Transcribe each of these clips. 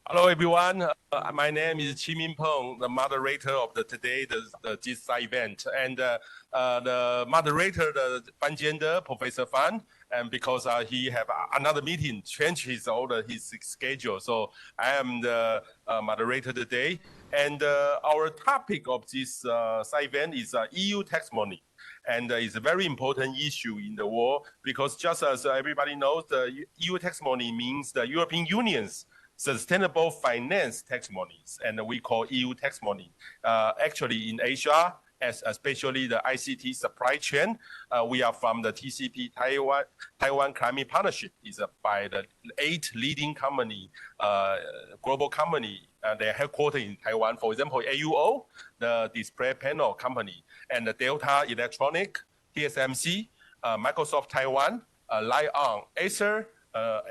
Hello, everyone. My name is Chi Min Peng, the moderator of this event, and the moderator, the Fan Jiande, Professor Fan, and because he have another meeting, change his schedule, so I am the moderator today. And our topic of this event is EU Taxonomy. And it's a very important issue in the world because just as everybody knows, the EU Taxonomy means the European Union's sustainable finance taxonomies, and we call EU taxonomy. Actually, in Asia, especially the ICT supply chain, we are from the TCP Taiwan Climate Partnership. Is by the 8 leading company, global company. They're headquartered in Taiwan. For example, AUO, the display panel company, and the Delta Electronic, TSMC, Microsoft Taiwan, Lion, Acer,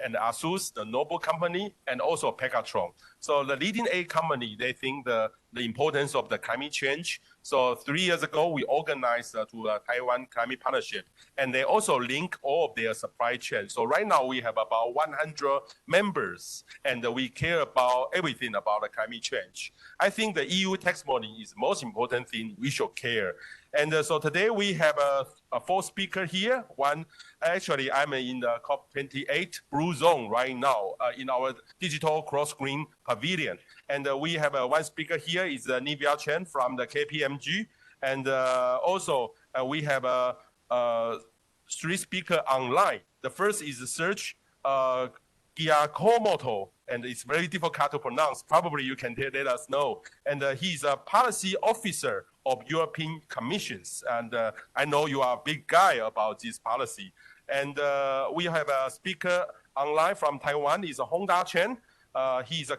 and Asus, the Noble company, and also Pegatron. So the leading 8 company, they think the importance of the climate change. So 3 years ago, we organized to Taiwan Climate Partnership, and they also link all of their supply chain. So right now we have about 100 members, and we care about everything about the climate change. I think the EU taxonomy is the most important thing we should care. And so today we have a 4 speaker here. One, actually, I'm in the COP28 Blue Zone right now in our digital cross-screen pavilion. And we have one speaker here is Nivea Chen from the KPMG. And also we have 3 speakers online. The first is Serge Giacomoto, and it's very difficult to pronounce. Probably you can let us know. And he's a policy officer of European Commissions. And I know you are a big guy about this policy. And we have a speaker online from Taiwan, is Honda Chen. He's a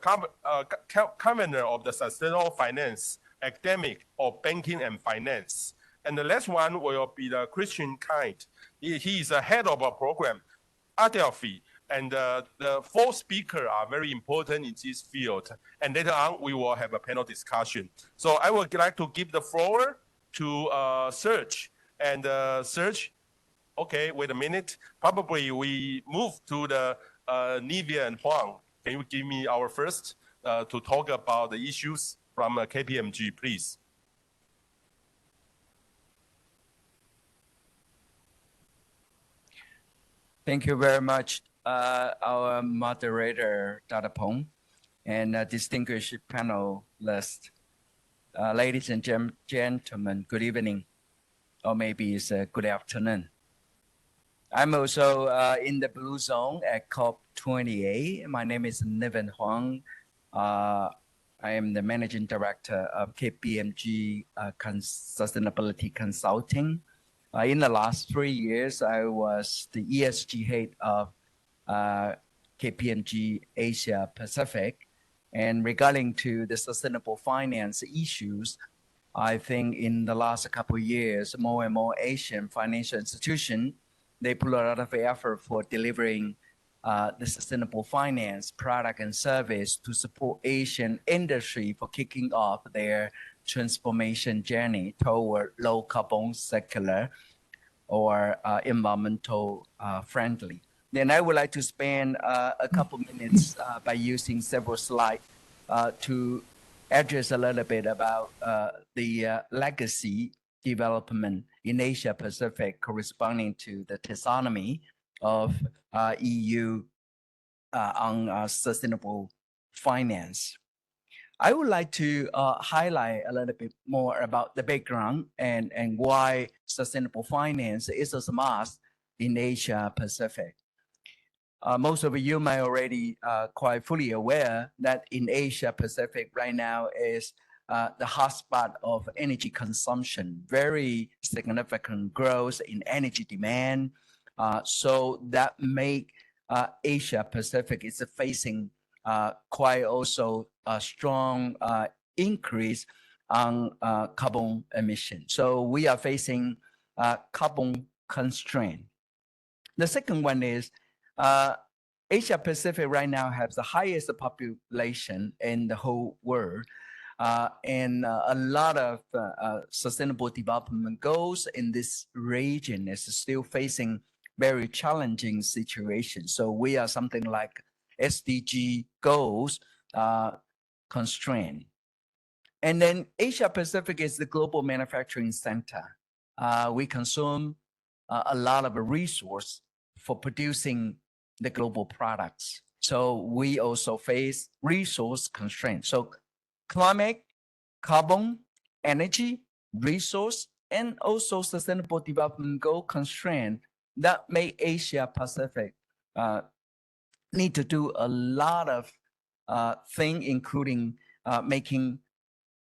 convener of the Sustainable Finance Academic of Banking and Finance. And the last one will be the Christian Kind. He is a head of a program, Adelphi. And the 4 speakers are very important in this field. And later on, we will have a panel discussion. So I would like to give the floor to Serge. And Serge, okay, wait a minute. Probably we move to the Nivea and Huang. Can you give me our first to talk about the issues from KPMG, please? Thank you very much, our moderator, Dr. Peng, and distinguished panelists. Ladies and gentlemen, good evening, or maybe it's good afternoon. I'm also in the Blue Zone at COP28. My name is Niven Huang. I am the Managing Director of KPMG Sustainability Consulting. In the last 3 years, I was the ESG head of KPMG Asia Pacific. And regarding to the sustainable finance issues, I think in the last couple of years, more and more Asian financial institutions, they put a lot of effort for delivering the sustainable finance product and service to support Asian industry for kicking off their transformation journey toward low carbon, circular, or environmental friendly. Then I would like to spend a couple minutes by using several slides to address a little bit about the legacy development in Asia Pacific corresponding to the taxonomy of EU on sustainable finance. I would like to highlight a little bit more about the background and why sustainable finance is a must in Asia Pacific. Most of you might already quite fully aware that in Asia Pacific right now is the hotspot of energy consumption, very significant growth in energy demand. So that make Asia Pacific is facing quite also a strong increase on carbon emission. So we are facing carbon constraint. The second one is Asia Pacific right now has the highest population in the whole world. And a lot of sustainable development goals in this region is still facing very challenging situations. So we are something like SDG goals constraint. And then Asia Pacific is the global manufacturing center. We consume a lot of resource for producing the global products. So we also face resource constraints. So climate, carbon, energy, resource, and also sustainable development goal constraint that make Asia Pacific need to do a lot of things, including making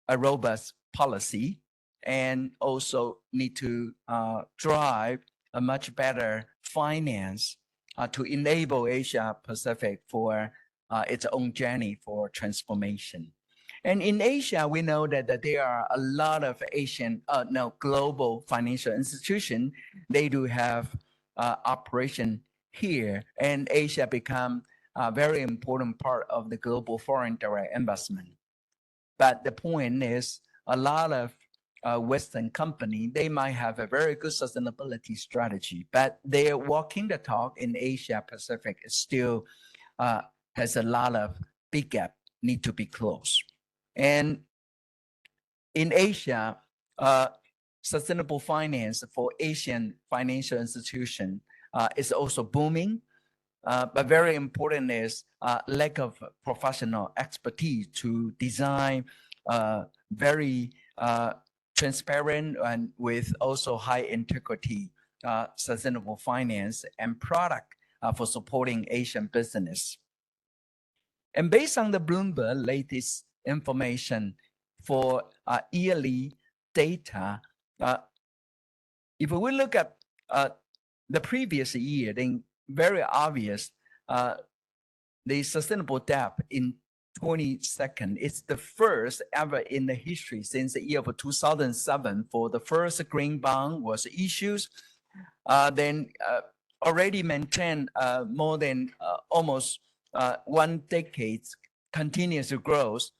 a robust policy, and also need to drive a much better finance to enable Asia Pacific for its own journey for transformation. And in Asia, we know that there are a lot of global financial institutions. They do have operation here, and Asia become a very important part of the global foreign direct investment. But the point is, a lot of Western company, they might have a very good sustainability strategy, but they're walking the talk in Asia Pacific still has a lot of big gap need to be closed. And in Asia, sustainable finance for Asian financial institution is also booming. But very important is lack of professional expertise to design very transparent and with also high integrity sustainable finance and product for supporting Asian business. And based on the Bloomberg latest information for yearly data, if we look at the previous year, then very obvious, the sustainable debt in 22nd is the first ever in the history since the year of 2007 for the first green bond was issued. Then already maintained more than almost 1 decade continuous growth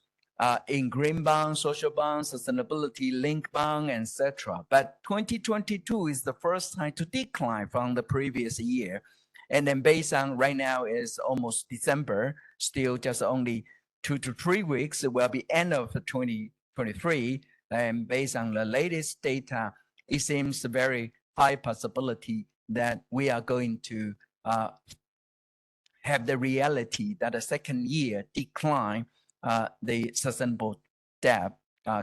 in green bond, social bond, sustainability linked bond, etc. But 2022 is the first time to decline from the previous year. And then based on right now is almost December, still just only 2 to 3 weeks, it will be end of 2023. And based on the latest data, it seems a very high possibility that we are going to have the reality that a second year decline the sustainable debt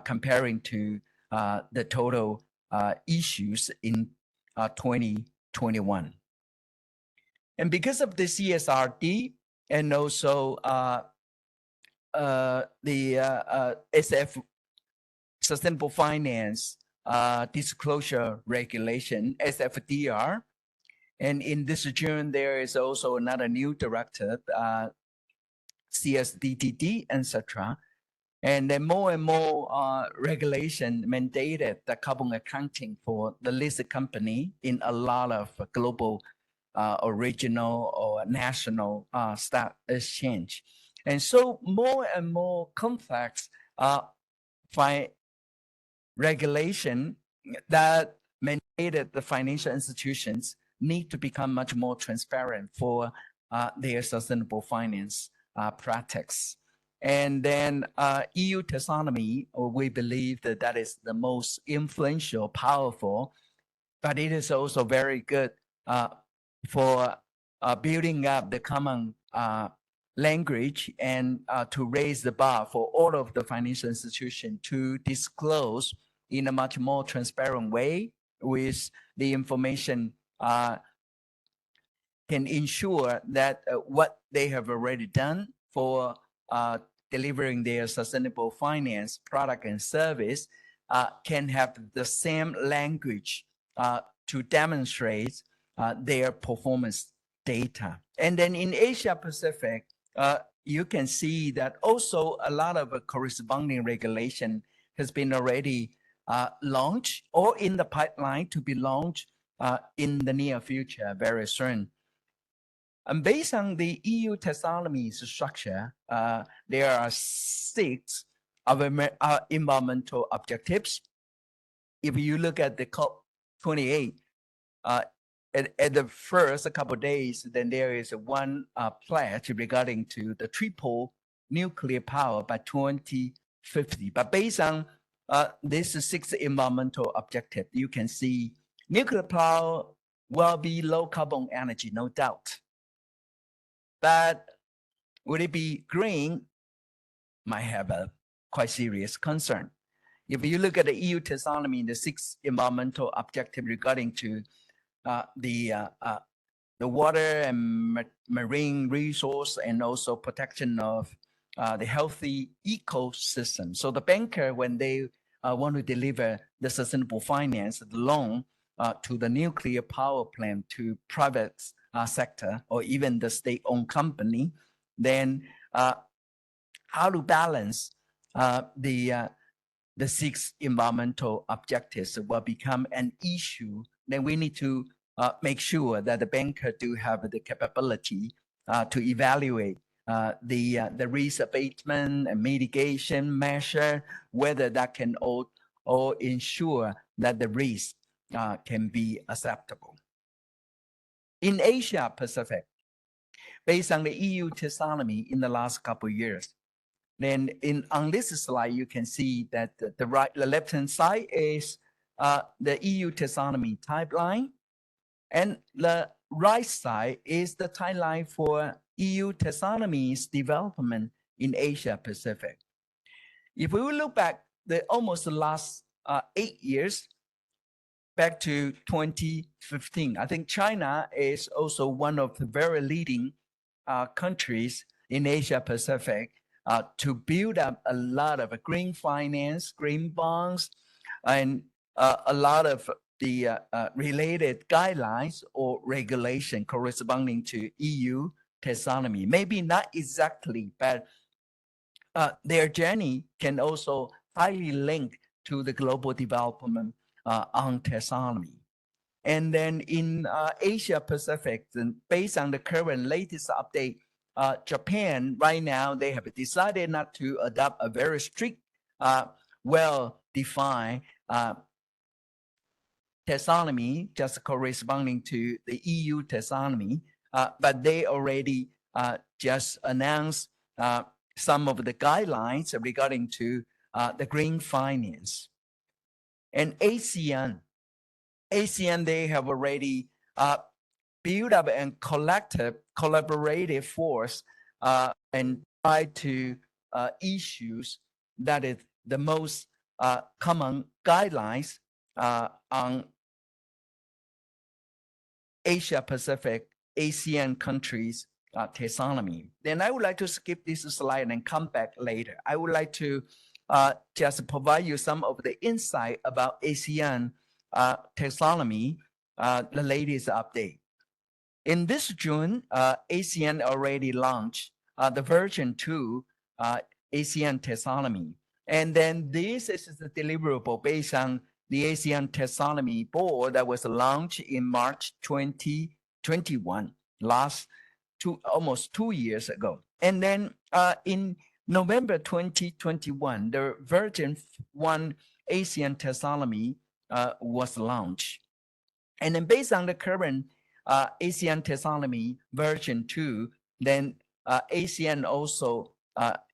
comparing to the total issues in 2021. And because of the CSRD and also the SF Sustainable Finance Disclosure Regulation, SFDR, and in this June, there is also another new directive, CSDDD, etc. And then more and more regulation mandated the carbon accounting for the listed company in a lot of global or regional or national stock exchange. And so more and more complex regulation that mandated the financial institutions need to become much more transparent for their sustainable finance practice. And then EU Taxonomy, we believe that that is the most influential, powerful, but it is also very good for building up the common language and to raise the bar for all of the financial institutions to disclose in a much more transparent way with the information can ensure that what they have already done for delivering their sustainable finance product and service can have the same language to demonstrate their performance data. And then in Asia Pacific, you can see that also a lot of corresponding regulation has been already launched or in the pipeline to be launched in the near future very soon. And based on the EU taxonomy structure, there are 6 of environmental objectives. If you look at the COP28, at the first couple of days, then there is one pledge regarding to the triple nuclear power by 2050. But based on this 6 environmental objective, you can see nuclear power will be low carbon energy, no doubt. But would it be green? Might have a quite serious concern. If you look at the EU taxonomy, the 6 environmental objective regarding to the water and marine resource and also protection of the healthy ecosystem. So the banker, when they want to deliver the sustainable finance, the loan to the nuclear power plant, to private sector, or even the state-owned company, then how to balance the 6 environmental objectives will become an issue. Then we need to make sure that the banker do have the capability to evaluate the risk abatement and mitigation measure, whether that can all ensure that the risk can be acceptable. In Asia Pacific, based on the EU taxonomy in the last couple of years, then on this slide, you can see that the left-hand side is the EU taxonomy timeline, and the right side is the timeline for EU taxonomy's development in Asia Pacific. If we look back almost the last 8 years, back to 2015, I think China is also one of the very leading countries in Asia Pacific to build up a lot of green finance, green bonds, and a lot of the related guidelines or regulation corresponding to EU taxonomy. Maybe not exactly, but their journey can also highly link to the global development on taxonomy. And then in Asia Pacific, based on the current latest update, Japan right now, they have decided not to adopt a very strict, well-defined taxonomy just corresponding to the EU taxonomy, but they already just announced some of the guidelines regarding to the green finance. And ASEAN, they have already built up a collective collaborative force and try to issues that is the most common guidelines on Asia Pacific, ASEAN countries taxonomy. Then I would like to skip this slide and come back later. I would like to just provide you some of the insight about ASEAN taxonomy, the latest update. In this June, ASEAN already launched the version 2 ASEAN taxonomy. And then this is the deliverable based on the ASEAN taxonomy board that was launched in March 2021, almost 2 years ago. And then in November 2021, the version 1 ASEAN taxonomy was launched. And then based on the current ASEAN taxonomy version 2, then ASEAN also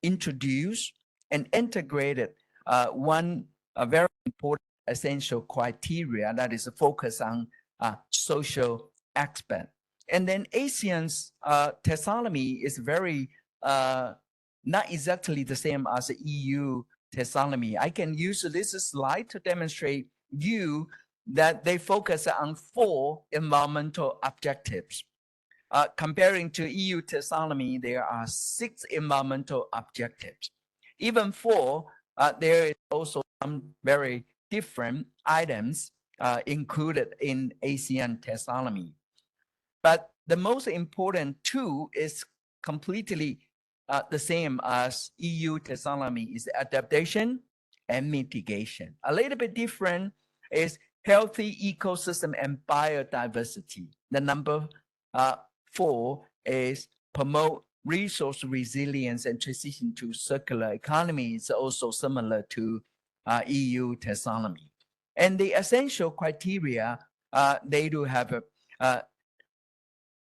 introduced and integrated one very important essential criteria that is a focus on social aspect. And then ASEAN's taxonomy is very not exactly the same as the EU taxonomy. I can use this slide to demonstrate you that they focus on 4 environmental objectives. Comparing to EU taxonomy, there are 6 environmental objectives. Even 4, there is also some very different items included in ASEAN taxonomy. But the most important 2 is completely the same as EU taxonomy, is adaptation and mitigation. A little bit different is healthy ecosystem and biodiversity. The number 4 is promote resource resilience and transition to circular economy. Is also similar to EU taxonomy. And the essential criteria, they do have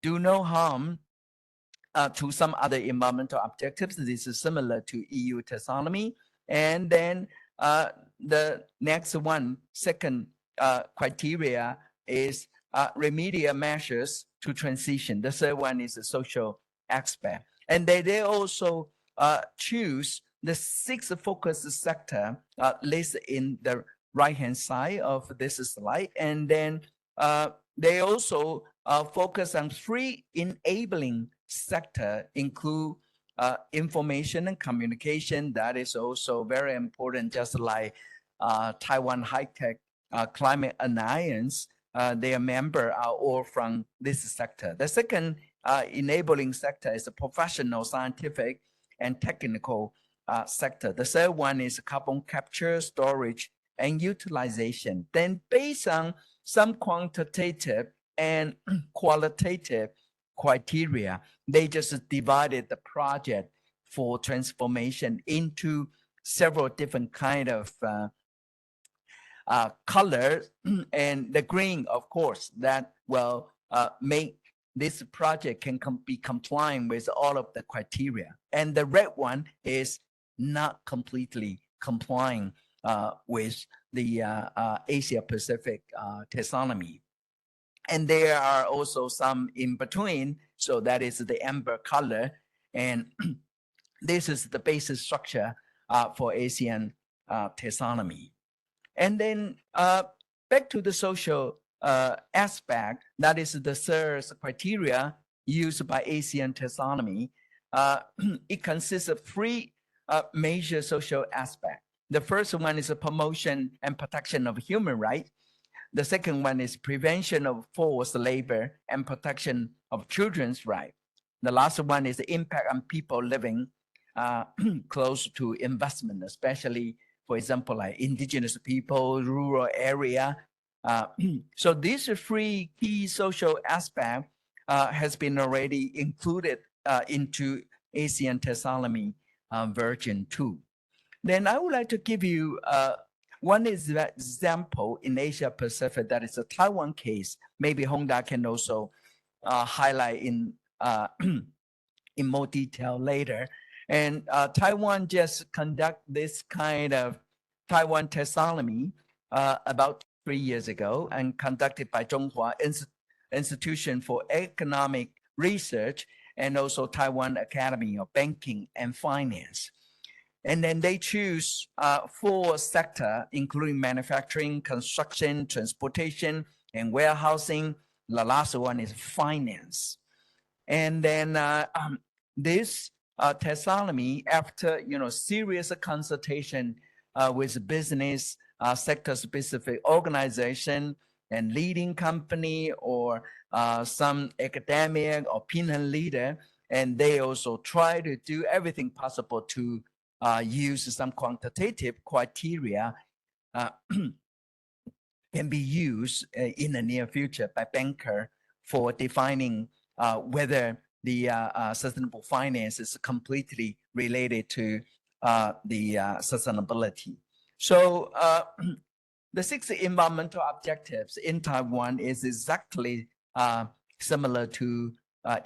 do no harm, to some other environmental objectives. This is similar to EU Taxonomy. And then the next one, second criteria is remedial measures to transition. The third one is the social aspect. And they also choose the 6 focus sector listed in the right-hand side of this slide. And then they also focus on 3 enabling sector, include information and communication. That is also very important, just like Taiwan High-Tech Climate Alliance. Their member are all from this sector. The second enabling sector is the professional, scientific, and technical sector. The third one is carbon capture, storage, and utilization. Then based on some quantitative and qualitative criteria, they just divided the project for transformation into several different kind of colors. And the green, of course, that will make this project can be complying with all of the criteria. And the red one is not completely complying with the Asia Pacific taxonomy. And there are also some in between. So that is the amber color. And this is the basic structure for ASEAN taxonomy. And then back to the social aspect, that is the third criteria used by ASEAN taxonomy. It consists of 3 major social aspects. The first one is the promotion and protection of human rights. The second one is prevention of forced labor and protection of children's rights. The last one is the impact on people living close to investment, especially, for example, like indigenous people, rural area. So these 3 key social aspects has been already included into ASEAN taxonomy version 2. Then I would like to give you one example in Asia Pacific, that is a Taiwan case. Maybe Hongda can also highlight in more detail later. And Taiwan just conduct this kind of Taiwan taxonomy about 3 years ago, and conducted by Zhonghua Institution for Economic Research and also Taiwan Academy of Banking and Finance. And then they choose 4 sectors, including manufacturing, construction, transportation, and warehousing. The last one is finance. And then this taxonomy, after serious consultation with business sector-specific organization and leading company or some academic opinion leader, and they also try to do everything possible to use some quantitative criteria can be used in the near future by banker for defining whether the sustainable finance is completely related to the sustainability. So the 6 environmental objectives in Taiwan is exactly similar to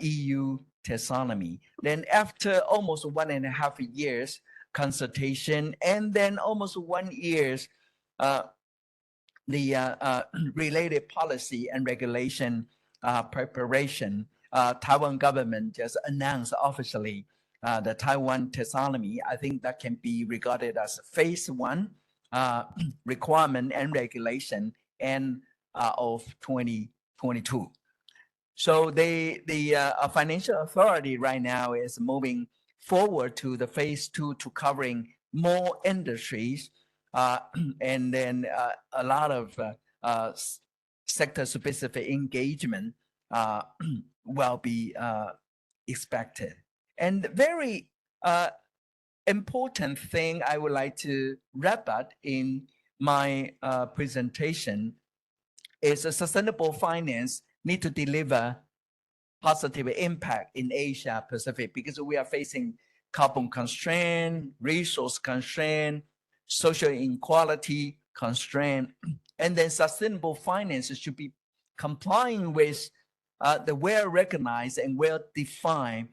EU taxonomy. Then after almost 1.5 years consultation, and then almost 1 year the related policy and regulation preparation, Taiwan government just announced officially the Taiwan taxonomy. I think that can be regarded as phase 1 requirement and regulation and of 2022. So the financial authority right now is moving forward to the phase 2 to covering more industries, and then a lot of sector-specific engagement will be expected. And very important thing I would like to wrap up in my presentation is a sustainable finance need to deliver positive impact in Asia Pacific, because we are facing carbon constraint, resource constraint, social inequality constraint, and then sustainable finance should be complying with the well-recognized and well-defined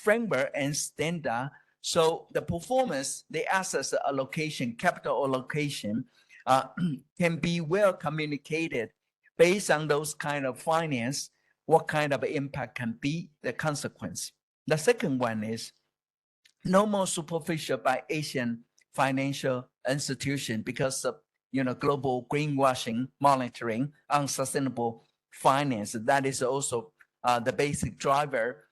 framework and standard. So the performance, the assets allocation, capital allocation can be well communicated based on those kind of finance, what kind of impact can be the consequence. The second one is no more superficial by Asian financial institution because of global greenwashing monitoring on sustainable finance. That is also the basic driver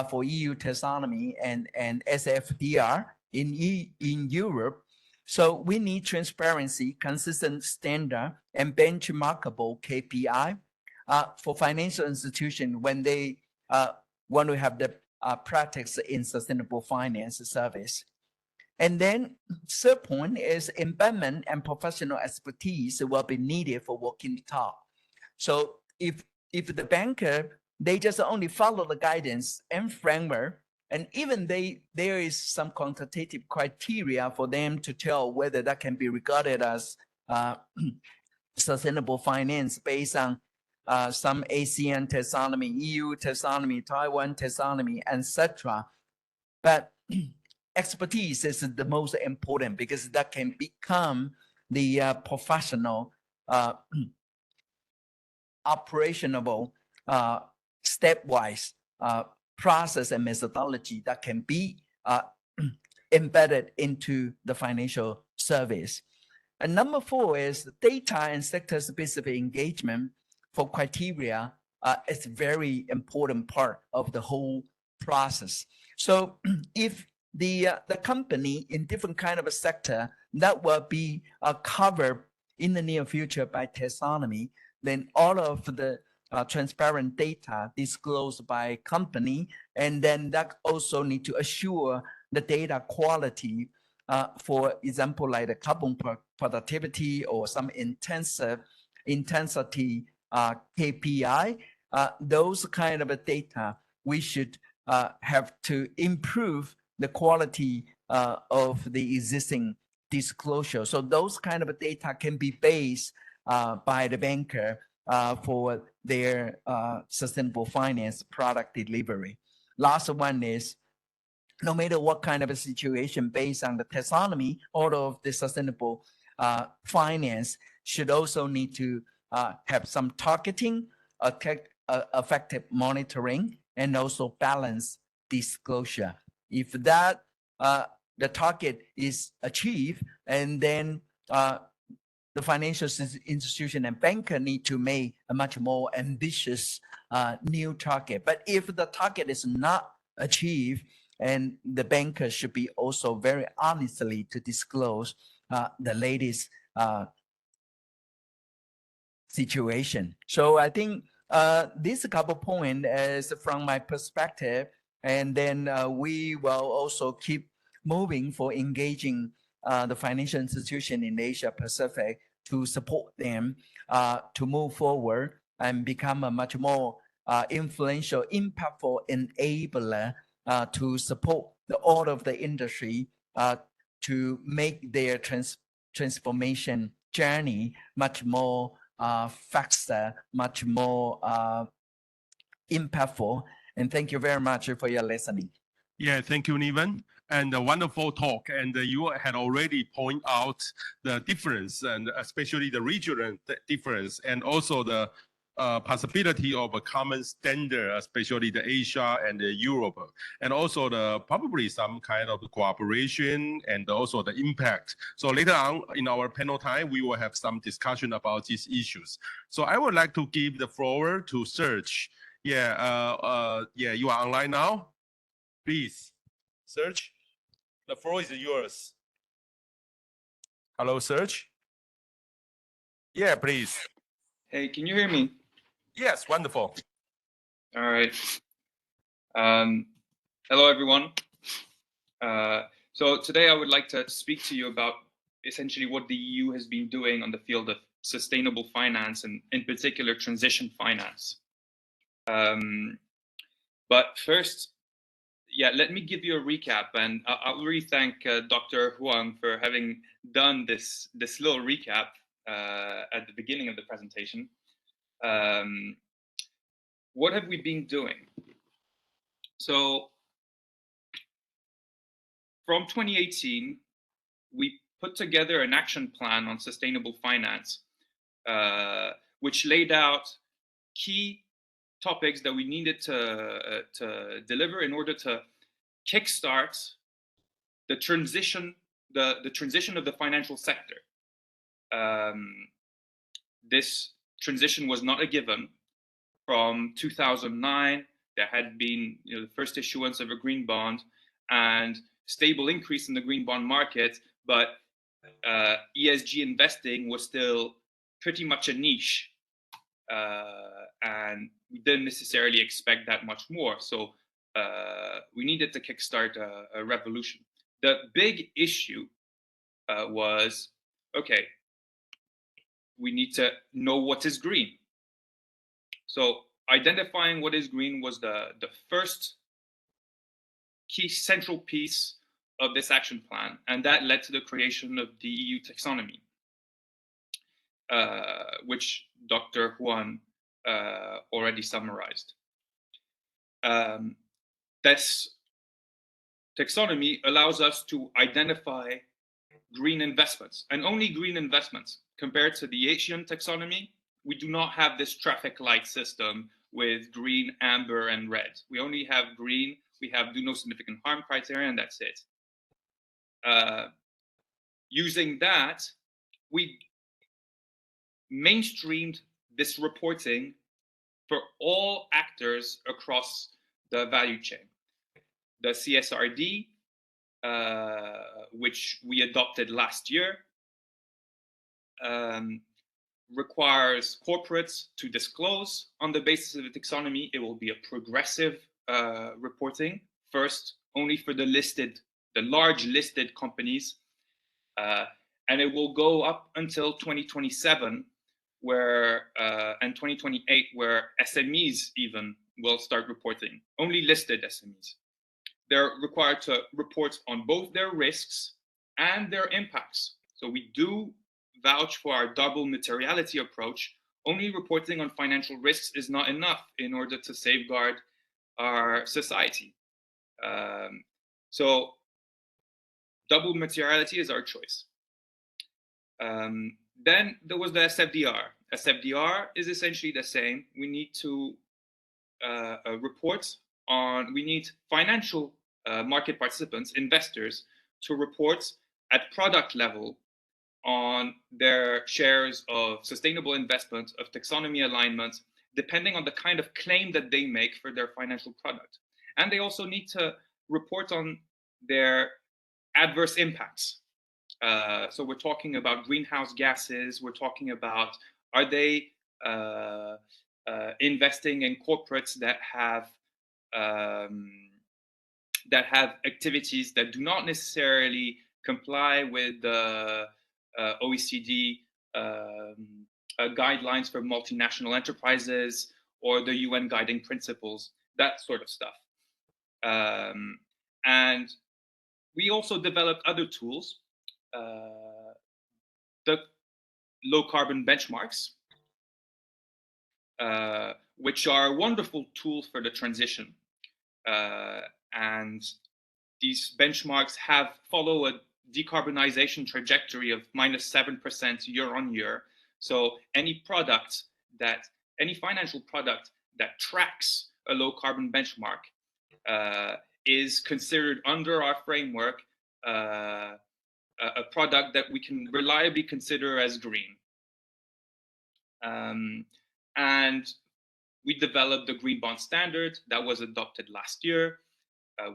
for EU Taxonomy and SFDR in Europe. So we need transparency, consistent standard, and benchmarkable KPI for financial institutions when they want to have the practice in sustainable finance service. And then third point is embeddment and professional expertise will be needed for working the talk. So if the banker, they just only follow the guidance and framework, and even there is some quantitative criteria for them to tell whether that can be regarded as sustainable finance based on some ASEAN taxonomy, EU taxonomy, Taiwan taxonomy, etc. But expertise is the most important because that can become the professional, operational, stepwise process and methodology that can be embedded into the financial service. And number four is data and sector-specific engagement for criteria is a very important part of the whole process. So if the company in different kind of a sector that will be covered in the near future by taxonomy, then all of the transparent data disclosed by company, and then that also need to assure the data quality. For example, like the carbon productivity or some intensity KPI, those kind of data, we should have to improve the quality of the existing disclosure. So those kind of data can be based by the banker for their sustainable finance product delivery. Last one is, no matter what kind of a situation, based on the taxonomy, all of the sustainable finance should also need to have some targeting, effective monitoring, and also balanced disclosure. If that the target is achieved, and then the financial institution and banker need to make a much more ambitious new target. But if the target is not achieved, and the banker should be also very honestly to disclose the latest situation. So I think this couple point is from my perspective, and then we will also keep moving for engaging the financial institution in Asia Pacific to support them to move forward and become a much more influential, impactful enabler to support all of the industry to make their transformation journey much more faster, much more impactful. And thank you very much for your listening. Yeah, thank you, Niven. And a wonderful talk. And you had already pointed out the difference, and especially the regional difference, and also the possibility of a common standard, especially the Asia and the Europe, and also the probably some kind of cooperation and also the impact. So later on in our panel time, we will have some discussion about these issues. So I would like to give the floor to Serge. Yeah, you are online now. Please, Serge, the floor is yours. Hello, Serge. Yeah, please. Hey, can you hear me? Yes, wonderful. All right. Hello, everyone. So today I would like to speak to you about essentially what the EU has been doing on the field of sustainable finance, and in particular transition finance. But first, let me give you a recap, and I'll really thank Dr. Huang for having done this little recap at the beginning of the presentation. What have we been doing? So from 2018, we put together an action plan on sustainable finance, which laid out key topics that we needed to deliver in order to kickstart the transition, the transition of the financial sector. This transition was not a given. From 2009, there had been the first issuance of a green bond and stable increase in the green bond market, but ESG investing was still pretty much a niche, and we didn't necessarily expect that much more. So we needed to kickstart a revolution. The big issue was, okay, we need to know what is green. So identifying what is green was the first key central piece of this action plan, and that led to the creation of the EU Taxonomy, which Dr. Huan already summarized. This taxonomy allows us to identify green investments, and only green investments. Compared to the Asian taxonomy, we do not have this traffic light system with green, amber, and red. We only have green. We have do no significant harm criteria, and that's it. Using that, we mainstreamed this reporting for all actors across the value chain. The CSRD, which we adopted last year, requires corporates to disclose on the basis of the taxonomy. It will be a progressive reporting, first only for the large listed companies, and it will go up until 2027, and 2028, where SMEs even will start reporting, only listed SMEs. They're required to report on both their risks and their impacts. So we do vouch for our double materiality approach. Only reporting on financial risks is not enough in order to safeguard our society. So double materiality is our choice. Then there was the SFDR. SFDR is essentially the same. We need to we need financial market participants, investors, to report at product level on their shares of sustainable investment, of taxonomy alignment, depending on the kind of claim that they make for their financial product. And they also need to report on their adverse impacts. So we're talking about greenhouse gases. We're talking about, are they investing in corporates that have activities that do not necessarily comply with the OECD guidelines for multinational enterprises or the UN guiding principles, that sort of stuff. And we also developed other tools, the low carbon benchmarks, which are a wonderful tool for the transition. And these benchmarks follow a decarbonization trajectory of -7% year on year. So any financial product that tracks a low carbon benchmark is considered under our framework a product that we can reliably consider as green. And we developed the Green Bond Standard that was adopted last year.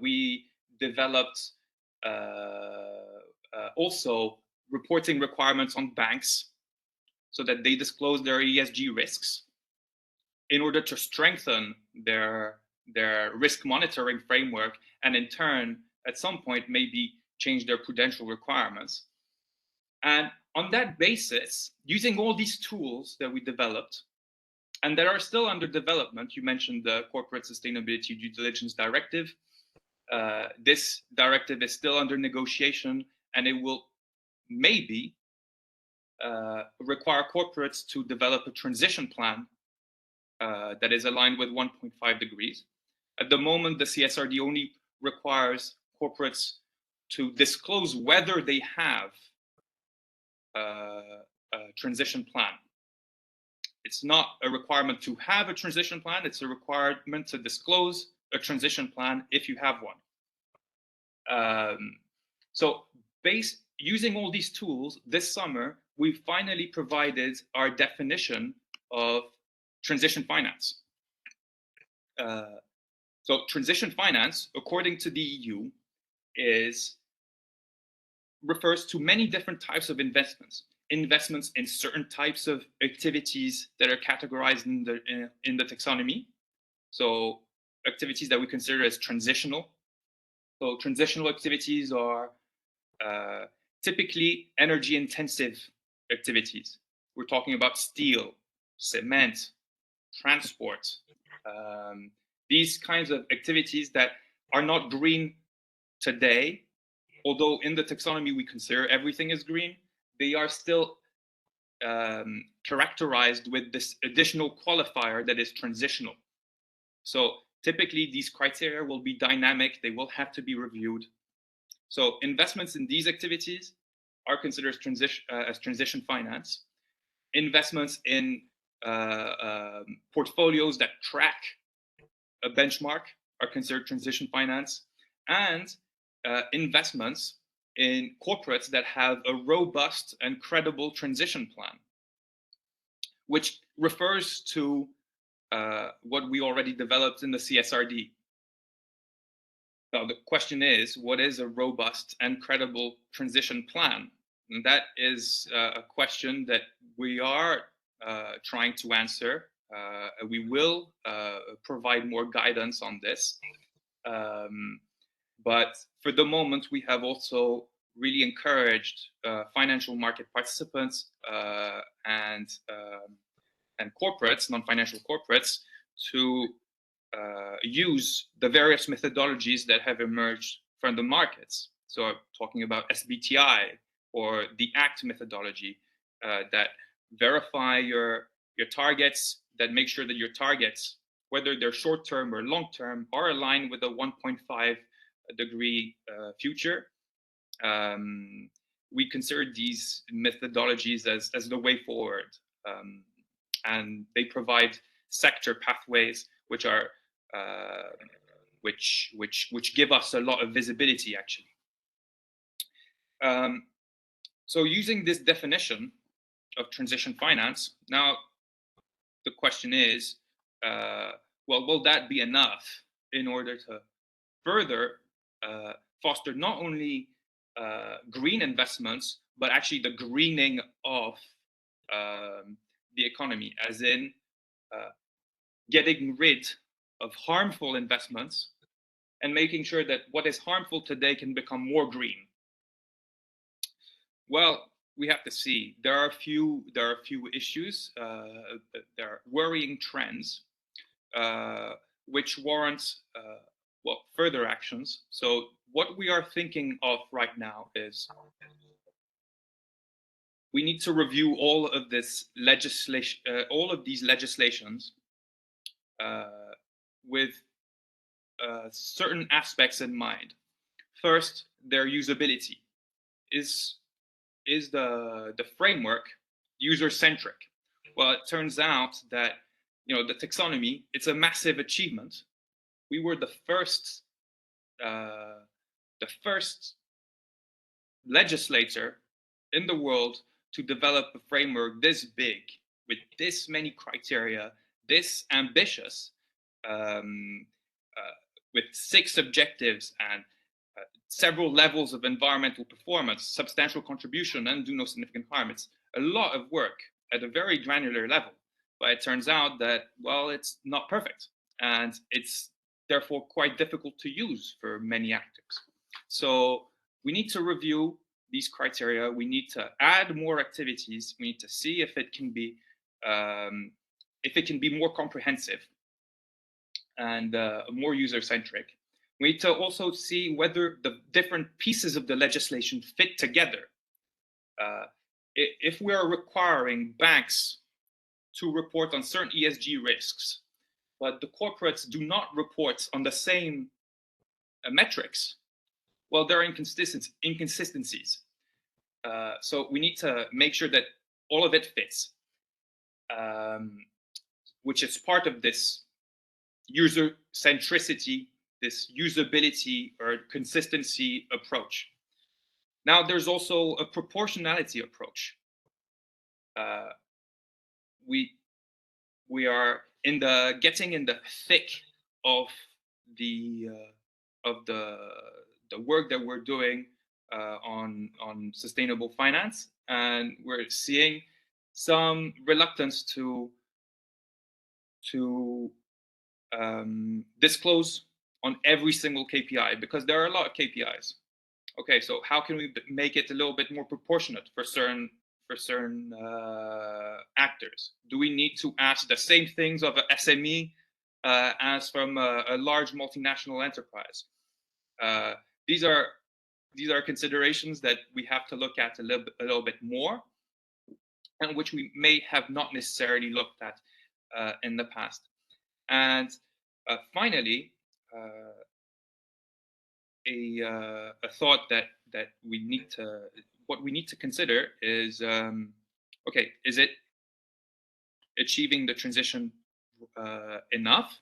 We developed also reporting requirements on banks so that they disclose their ESG risks in order to strengthen their risk monitoring framework, and in turn, at some point, maybe change their prudential requirements. And on that basis, using all these tools that we developed and that are still under development, you mentioned the Corporate Sustainability Due Diligence Directive. This directive is still under negotiation, and it will maybe require corporates to develop a transition plan that is aligned with 1.5 degrees. At the moment, the CSRD only requires corporates to disclose whether they have a transition plan. It's not a requirement to have a transition plan, it's a requirement to disclose a transition plan if you have one. So using all these tools this summer, we finally provided our definition of transition finance. So transition finance, according to the EU, refers to many different types of investments in certain types of activities that are categorized in the taxonomy. So activities that we consider as transitional. So transitional activities are typically energy intensive activities. We're talking about steel, cement, transport, these kinds of activities that are not green today, although in the taxonomy we consider everything as green, they are still characterized with this additional qualifier that is transitional. So typically these criteria will be dynamic, they will have to be reviewed. So investments in these activities are considered as transition finance. Investments in portfolios that track a benchmark are considered transition finance, and investments in corporates that have a robust and credible transition plan, which refers to what we already developed in the CSRD. Now, the question is, what is a robust and credible transition plan? And that is a question that we are trying to answer. We will provide more guidance on this. But for the moment, we have also really encouraged financial market participants and corporates, non-financial corporates, to use the various methodologies that have emerged from the markets. So I'm talking about SBTI or the ACT methodology that verify your targets, that make sure that your targets, whether they're short-term or long-term, are aligned with a 1.5 degree future. We consider these methodologies as the way forward, and they provide sector pathways which are which give us a lot of visibility, actually. So using this definition of transition finance, now the question is, well, will that be enough in order to further foster not only green investments, but actually the greening of the economy, as in getting rid of harmful investments and making sure that what is harmful today can become more green? Well, we have to see. There are a few issues. There are worrying trends which warrant further actions. So what we are thinking of right now is we need to review all of this legislation, all of these legislations, with certain aspects in mind. First, their usability. Is the framework user-centric? Well, it turns out that the taxonomy, it's a massive achievement. We were the first legislator in the world to develop a framework this big, with this many criteria, this ambitious, with 6 objectives and several levels of environmental performance, substantial contribution, and do no significant harm. It's a lot of work at a very granular level, but it turns out that, well, it's not perfect, and it's therefore quite difficult to use for many actors. So we need to review these criteria. We need to add more activities. We need to see if it can be more comprehensive and more user-centric. We need to also see whether the different pieces of the legislation fit together. If we are requiring banks to report on certain ESG risks, but the corporates do not report on the same metrics, Well, there are inconsistencies. So we need to make sure that all of it fits, which is part of this user centricity, this usability or consistency approach. Now, there's also a proportionality approach. We are getting in the thick of the work that we're doing on sustainable finance, and we're seeing some reluctance to disclose on every single KPI, because there are a lot of KPIs. Okay, so how can we make it a little bit more proportionate for certain actors? Do we need to ask the same things of an SME as from a large multinational enterprise? These are considerations that we have to look at a little bit more, and which we may have not necessarily looked at in the past. And finally, a thought that we need to consider is, okay, is it achieving the transition enough?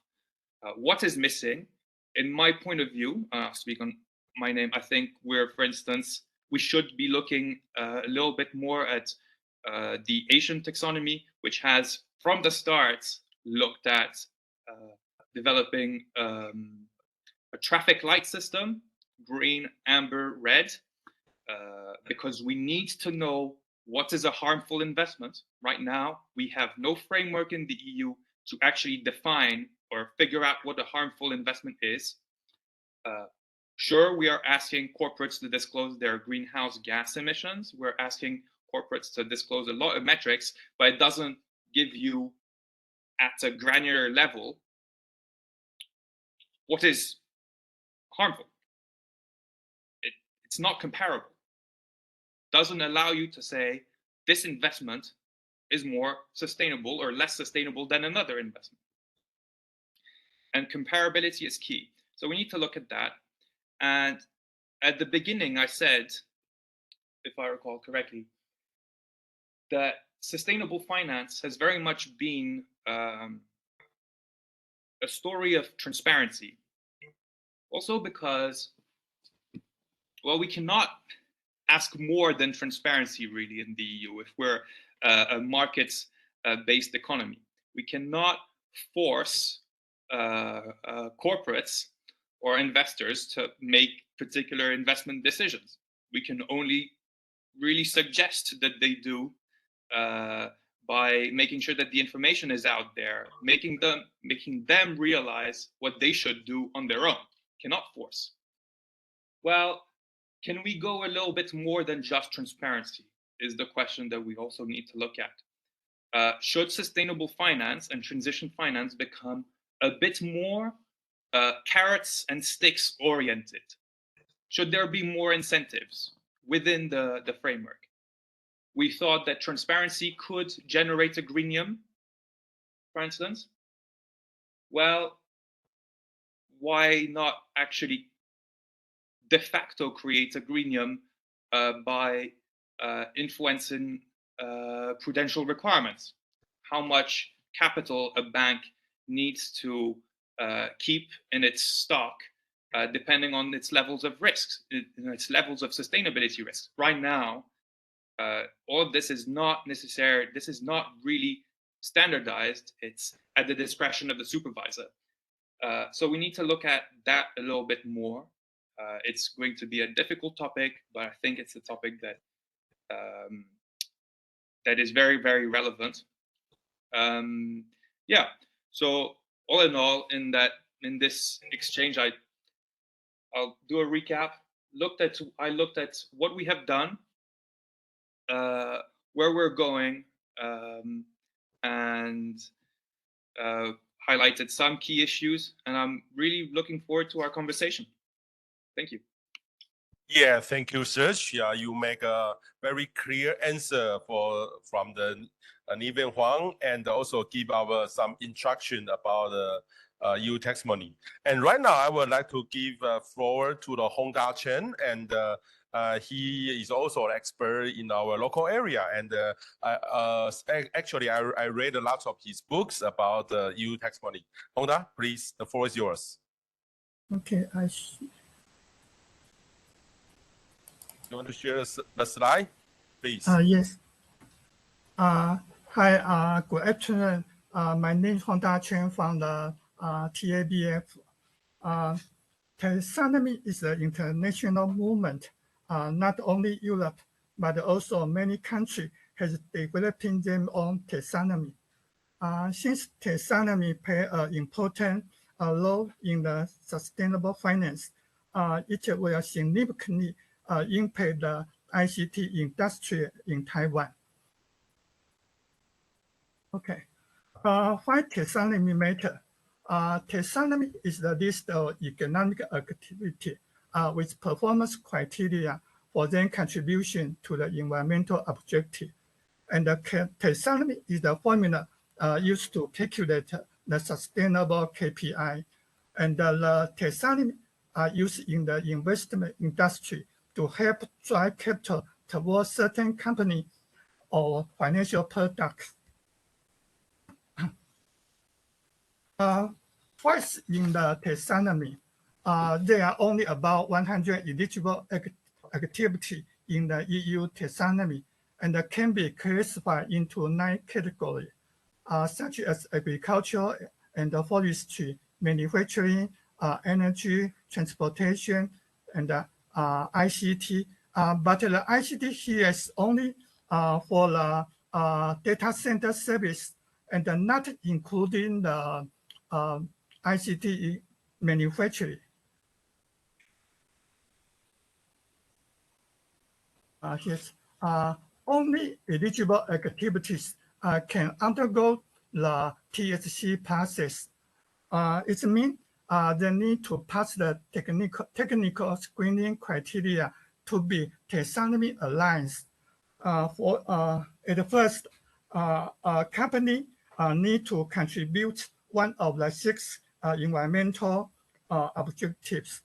What is missing? In my point of view, I'll speak on my name. I think for instance, we should be looking a little bit more at the Asian taxonomy, which has from the start looked at developing a traffic light system, green, amber, red, because we need to know what is a harmful investment. Right now, we have no framework in the EU to actually define or figure out what a harmful investment is. Sure, we are asking corporates to disclose their greenhouse gas emissions. We're asking corporates to disclose a lot of metrics, but it doesn't give you at a granular level what is harmful. It's not comparable. Doesn't allow you to say this investment is more sustainable or less sustainable than another investment. And comparability is key. So we need to look at that. And at the beginning, I said, if I recall correctly, that sustainable finance has very much been a story of transparency. Also because, well, we cannot ask more than transparency really in the EU if we're a markets-based economy. We cannot force corporates or investors to make particular investment decisions. We can only really suggest that they do by making sure that the information is out there, making them realize what they should do on their own. Cannot force. Well, can we go a little bit more than just transparency is the question that we also need to look at. Should sustainable finance and transition finance become a bit more carrots and sticks oriented? Should there be more incentives within the framework? We thought that transparency could generate a greenium, for instance. Well, why not actually de facto create a greenium by influencing prudential requirements? How much capital a bank needs to keep in its stock depending on its levels of risks, its levels of sustainability risks. Right now, all of this is not necessary. This is not really standardized. It's at the discretion of the supervisor. So we need to look at that a little bit more. It's going to be a difficult topic, but I think it's a topic that that is very, very relevant. Yeah. So all in all, in this exchange, I'll do a recap. I looked at what we have done, where we're going, and highlighted some key issues. And I'm really looking forward to our conversation. Thank you. Yeah, thank you, Serge. Yeah, you make a very clear answer from the Niven Huang, and also give our some instruction about EU Taxonomy. And right now, I would like to give floor to the Honda Chen, and he is also an expert in our local area. And actually, I read a lot of his books about EU Taxonomy. Honda, please, the floor is yours. Okay, I see. You want to share the slide, please? Yes. Hi, good afternoon. My name is Honda Chen from the TABF. Taxonomy is an international movement. Not only Europe, but also many countries has developing their own taxonomy. Since taxonomy play an important role in the sustainable finance, it will significantly impact the ICT industry in Taiwan. Okay, why taxonomy matter? Taxonomy is the list of economic activity with performance criteria for their contribution to the environmental objective. And the taxonomy is the formula used to calculate the sustainable KPI. And the taxonomy are used in the investment industry to help drive capital towards certain company or financial products. First, in the taxonomy, there are only about 100 eligible activity in the EU taxonomy, and can be classified into 9 categories, such as agriculture and forestry, manufacturing, energy, transportation, and ICT. But the ICT here is only for the data center service, and not including the ICT manufacturing. Yes, only eligible activities can undergo the TSC process. It means they need to pass the technical screening criteria to be taxonomy aligned. At first, a company need to contribute one of the 6 environmental objectives,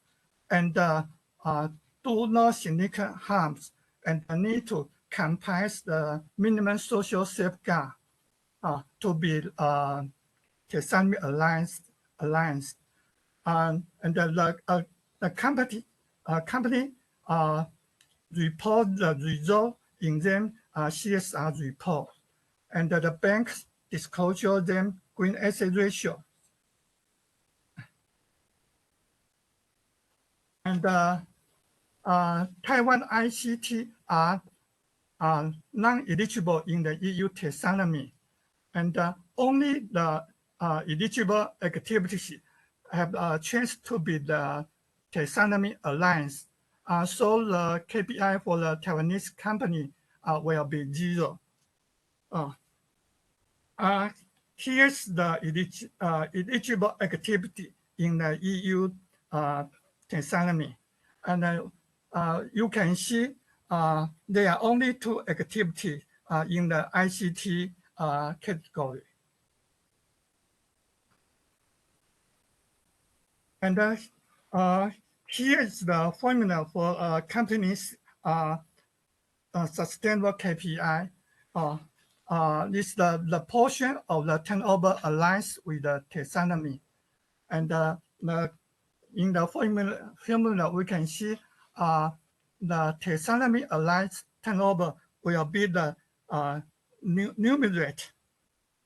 and do no significant harms, and need to comply the minimum social safeguard to be taxonomy aligned. And the company report the result in them CSR report, and the banks disclosure them green asset ratio. And Taiwan ICT are non-eligible in the EU taxonomy, and only the eligible activities have a chance to be the taxonomy alliance. So the KPI for the Taiwanese company will be 0. Here's the eligible activity in the EU taxonomy, and you can see there are only 2 activities in the ICT category. And here is the formula for companies' sustainable KPI. This the portion of the turnover aligns with the taxonomy, and in the formula we can see the taxonomy aligned turnover will be the numerator,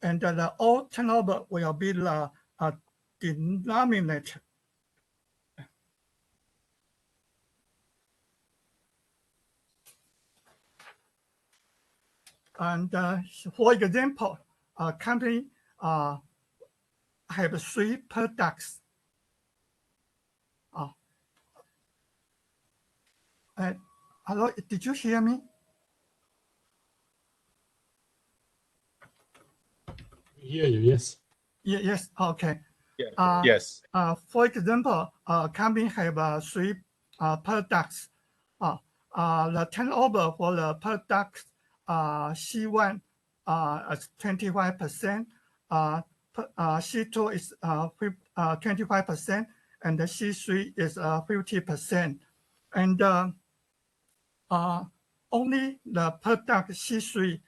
and the all turnover will be the denominator. And for example, a company have 3 products. Hello, did you hear me? Hear you, yes. Yes, okay. Yeah. Yes. For example, a company have 3 products. The turnover for the product C1 is 25%, C2 is 25%, and the C3 is 50%. And only the product C3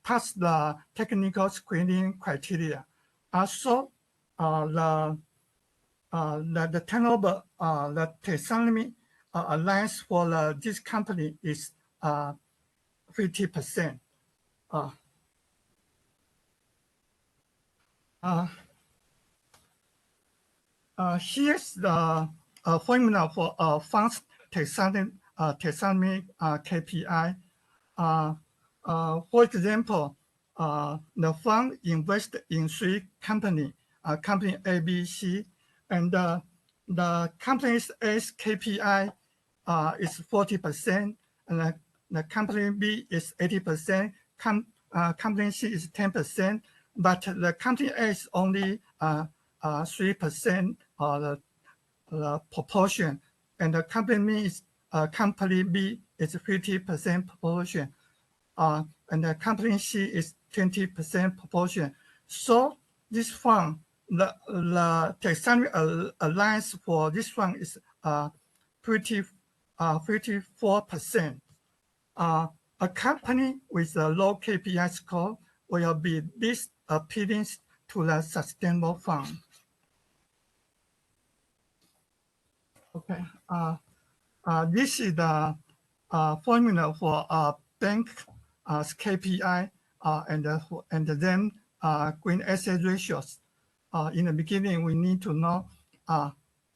pass the technical screening criteria. Also, the turnover, the taxonomy alliance for this company is 50%. Here's the formula for funds taxonomy KPI. For example, the fund invested in 3 companies, company A, B, C, and the company's A's KPI is 40%, and the company B is 80%, company C is 10%, but the company A is only 3% of the proportion, and the company B is 50% proportion, and the company C is 20% proportion. So this fund, the taxonomy alliance for this fund is 54%. A company with a low KPI score will be least appealing to the sustainable fund. Okay, this is the formula for bank KPI and then green asset ratios. In the beginning, we need to know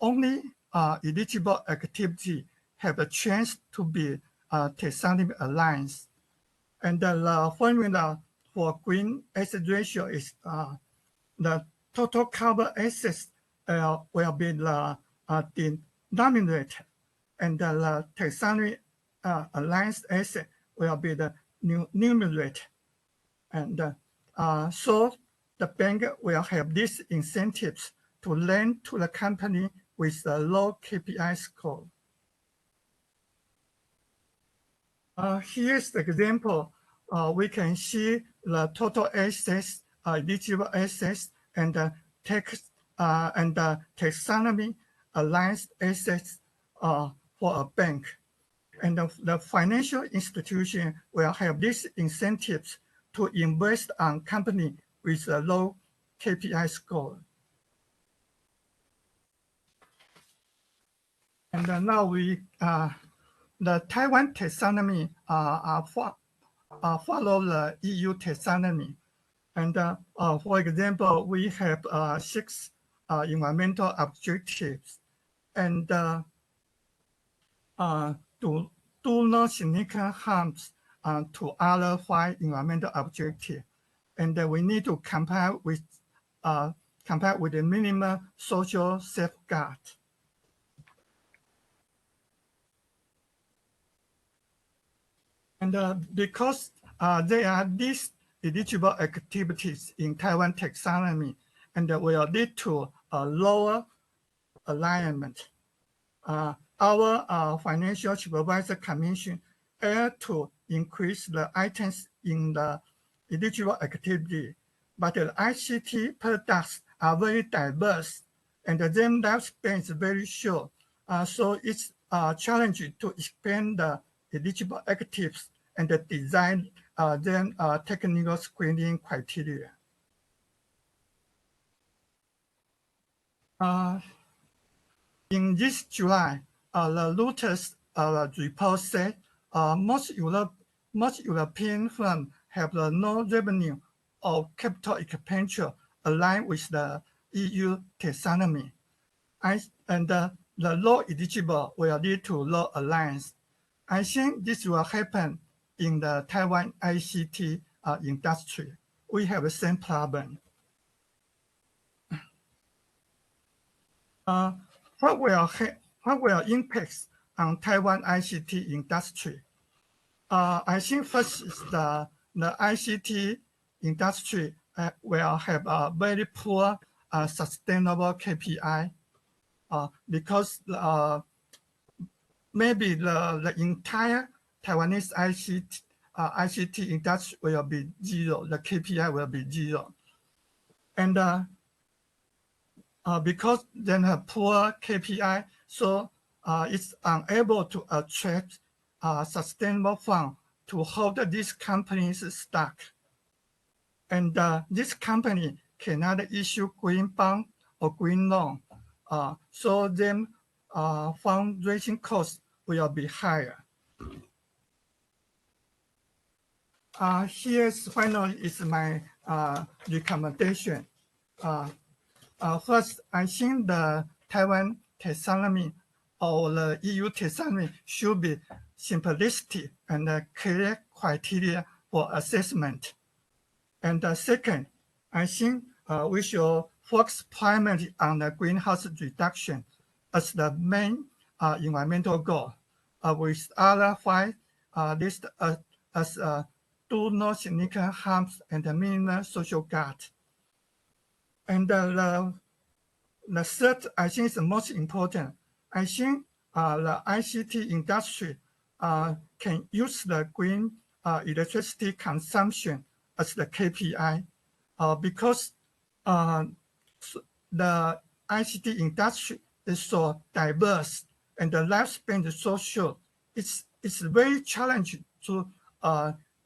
only eligible activity have a chance to be taxonomy alliance. And the formula for green asset ratio is the total carbon assets will be the denominator, and the taxonomy alliance asset will be the numerator. And so the bank will have these incentives to lend to the company with a low KPI score. Here's the example. We can see the total assets, eligible assets, and the taxonomy alliance assets for a bank. And the financial institution will have these incentives to invest on company with a low KPI score. And now we, the Taiwan taxonomy follow the EU taxonomy. And for example, we have 6 environmental objectives, and do no significant harms to other 5 environmental objectives. And we need to comply with the minimum social safeguard. And because there are these eligible activities in Taiwan taxonomy, and will lead to a lower alignment. Our Financial Supervisor Commission aims to increase the items in the eligible activity, but the ICT products are very diverse, and the them lifespan is very short. So it's challenging to expand the eligible actives and design then technical screening criteria. In this July, the Reuters report said most European firms have no revenue or capital expenditure aligned with the EU taxonomy. And the low eligible will lead to low alliance. I think this will happen in the Taiwan ICT industry. We have the same problem. What will impact on Taiwan ICT industry? I think first is the ICT industry will have a very poor sustainable KPI because maybe the entire Taiwanese ICT industry will be 0. The KPI will be 0. And because they have poor KPI, so it's unable to attract sustainable fund to hold these companies' stock. And this company cannot issue green bond or green loan, so then fundraising costs will be higher. Here's finally is my recommendation. First, I think the Taiwan taxonomy or the EU taxonomy should be simplistic and clear criteria for assessment. And second, I think we should focus primarily on the greenhouse reduction as the main environmental goal, with other five listed as do no significant harms and minimal social good. And the third, I think, is the most important. I think the ICT industry can use the green electricity consumption as the KPI because the ICT industry is so diverse and the lifespan is so short. It's very challenging to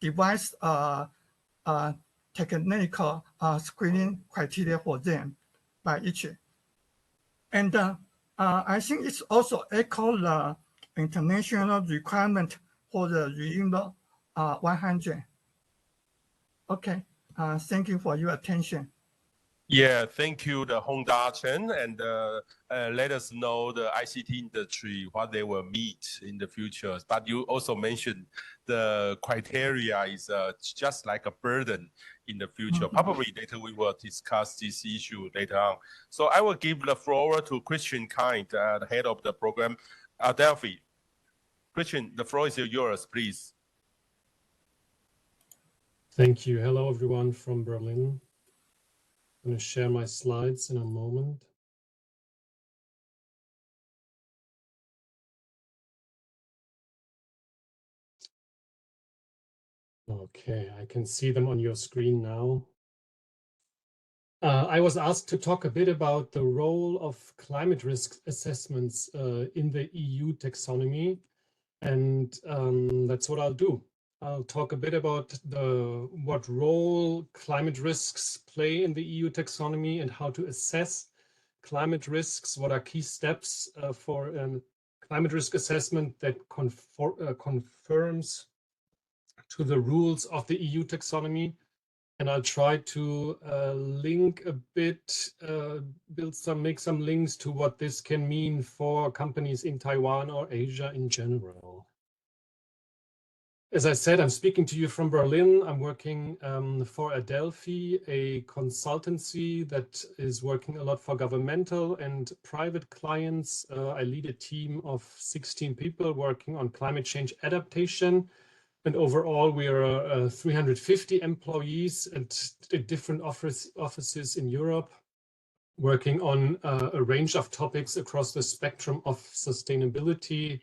devise technical screening criteria for them by each. And I think it's also echo the international requirement for the renewable 100. Okay, thank you for your attention. Yeah, thank you, the Honda Chen, and let us know the ICT industry, what they will meet in the future. But you also mentioned the criteria is just like a burden in the future. Probably later we will discuss this issue later on. So I will give the floor to Christian Kind, the head of the program, Delphi. Christian, the floor is yours, please. Thank you. Hello, everyone from Berlin. I'm going to share my slides in a moment. Okay, I can see them on your screen now. I was asked to talk a bit about the role of climate risk assessments in the EU taxonomy, and that's what I'll do. I'll talk a bit about what role climate risks play in the EU taxonomy and how to assess climate risks, what are key steps for a climate risk assessment that conforms to the rules of the EU taxonomy. And I'll try to link a bit, make some links to what this can mean for companies in Taiwan or Asia in general. As I said, I'm speaking to you from Berlin. I'm working for Adelphi, a consultancy that is working a lot for governmental and private clients. I lead a team of 16 people working on climate change adaptation. And overall, we are 350 employees at different offices in Europe, working on a range of topics across the spectrum of sustainability.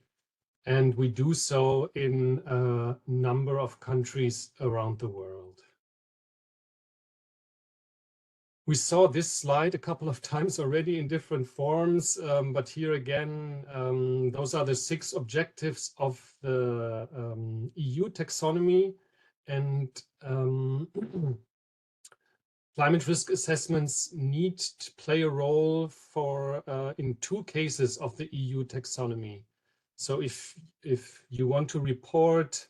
And we do so in a number of countries around the world. We saw this slide a couple of times already in different forms, but here again, those are the 6 objectives of the EU taxonomy. And climate risk assessments need to play a role for in 2 cases of the EU taxonomy. So if you want to report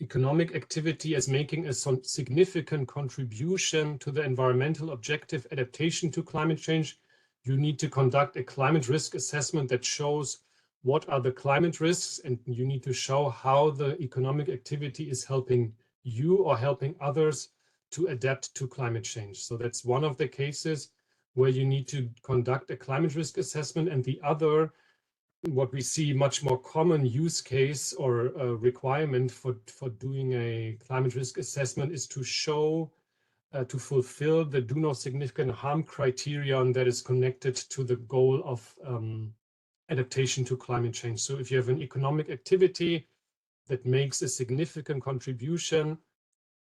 economic activity as making a significant contribution to the environmental objective adaptation to climate change, you need to conduct a climate risk assessment that shows what are the climate risks, and you need to show how the economic activity is helping you or helping others to adapt to climate change. So that's one of the cases where you need to conduct a climate risk assessment, and the other, what we see much more common use case or requirement for doing a climate risk assessment is to show, to fulfill the do no significant harm criterion that is connected to the goal of adaptation to climate change. So if you have an economic activity that makes a significant contribution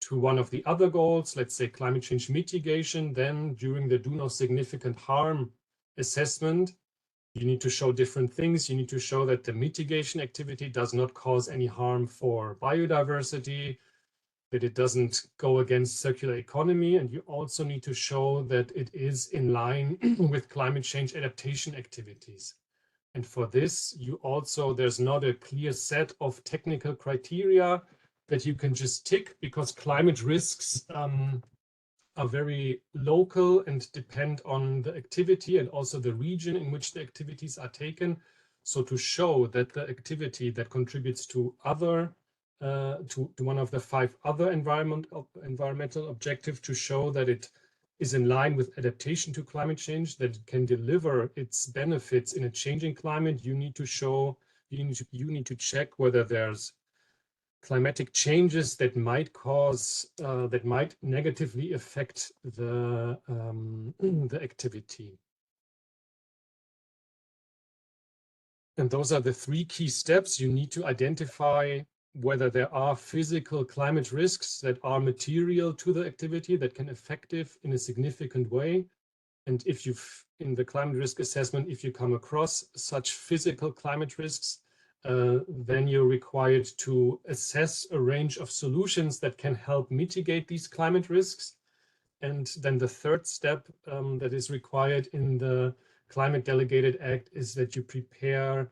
to one of the other goals, let's say climate change mitigation, then during the do no significant harm assessment, you need to show different things. You need to show that the mitigation activity does not cause any harm for biodiversity, that it doesn't go against circular economy, and you also need to show that it is in line with climate change adaptation activities. And for this, there's not a clear set of technical criteria that you can just tick, because climate risks are very local and depend on the activity and also the region in which the activities are taken. So to show that the activity that contributes to one of the 5 other environmental objectives, to show that it is in line with adaptation to climate change, that it can deliver its benefits in a changing climate, you need to check whether there's climatic changes that might negatively affect the activity. And those are the 3 key steps. You need to identify whether there are physical climate risks that are material to the activity that can affect it in a significant way. And in the climate risk assessment, if you come across such physical climate risks, then you're required to assess a range of solutions that can help mitigate these climate risks. And then the 3rd step that is required in the Climate Delegated Act is that you prepare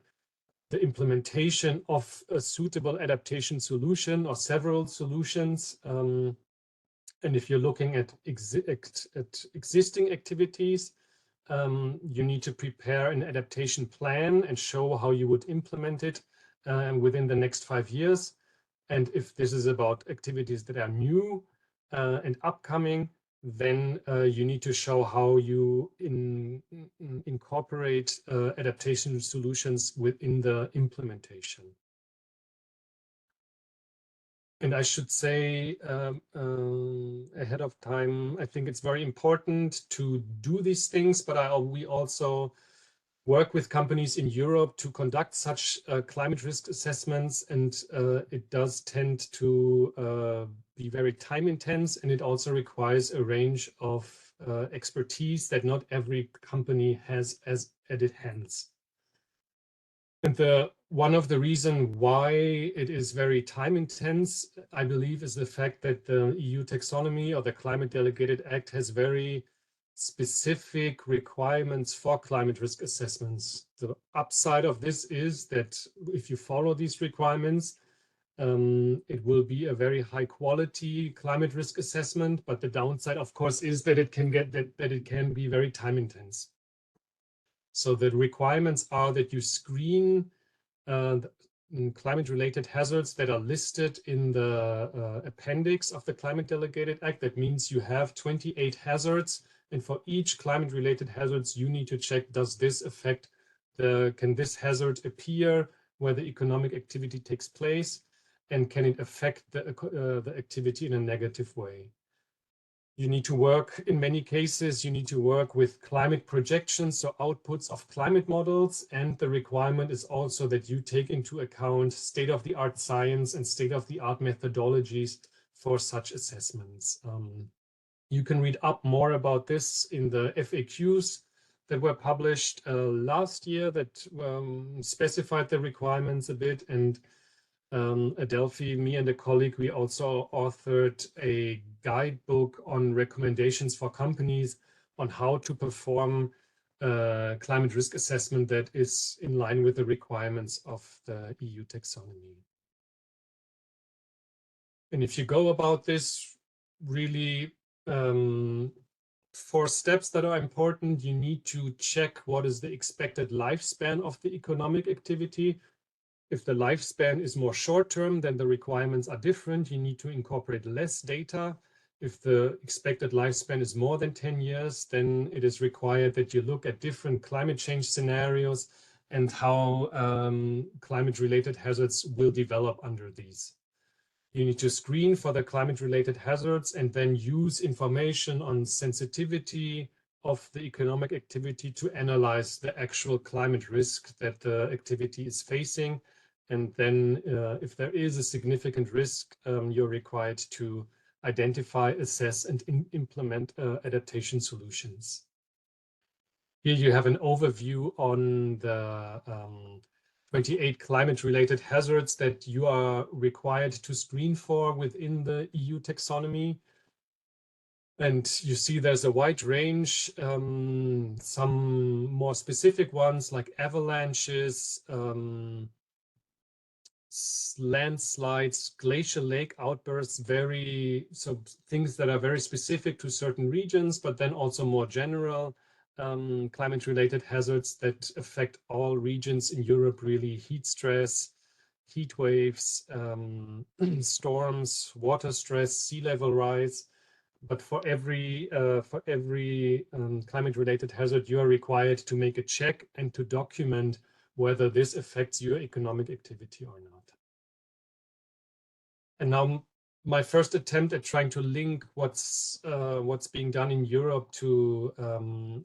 the implementation of a suitable adaptation solution or several solutions. And if you're looking at existing activities, you need to prepare an adaptation plan and show how you would implement it within the next 5 years. And if this is about activities that are new and upcoming, then you need to show how you incorporate adaptation solutions within the implementation. And I should say ahead of time, I think it's very important to do these things, but we also work with companies in Europe to conduct such climate risk assessments, and it does tend to be very time intense, and it also requires a range of expertise that not every company has at its hands. And one of the reasons why it is very time intense, I believe, is the fact that the EU Taxonomy or the Climate Delegated Act has very specific requirements for climate risk assessments. The upside of this is that if you follow these requirements, it will be a very high quality climate risk assessment, but the downside, of course, is that it can be very time intense. So the requirements are that you screen climate-related hazards that are listed in the appendix of the Climate Delegated Act. That means you have 28 hazards, and for each climate-related hazards, you need to check, does this affect can this hazard appear where the economic activity takes place, and can it affect the activity in a negative way? You need to work, in many cases, you need to work with climate projections, so outputs of climate models. And the requirement is also that you take into account state-of-the-art science and state-of-the-art methodologies for such assessments. You can read up more about this in the FAQs that were published last year that specified the requirements a bit. And Adelphi, me and a colleague, we also authored a guidebook on recommendations for companies on how to perform climate risk assessment that is in line with the requirements of the EU Taxonomy. And if you go about this, really 4 steps that are important. You need to check what is the expected lifespan of the economic activity. If the lifespan is more short-term, then the requirements are different. You need to incorporate less data. If the expected lifespan is more than 10 years, then it is required that you look at different climate change scenarios and how climate-related hazards will develop under these. You need to screen for the climate-related hazards and then use information on sensitivity of the economic activity to analyze the actual climate risk that the activity is facing. And then if there is a significant risk, you're required to identify, assess, and implement adaptation solutions. Here you have an overview on the 28 climate-related hazards that you are required to screen for within the EU taxonomy. And you see there's a wide range, some more specific ones like avalanches, landslides, glacial lake outbursts, so things that are very specific to certain regions, but then also more general climate-related hazards that affect all regions in Europe, really: heat stress, heat waves, storms, water stress, sea level rise. But for every climate-related hazard, you are required to make a check and to document whether this affects your economic activity or not. And now my first attempt at trying to link what's being done in Europe to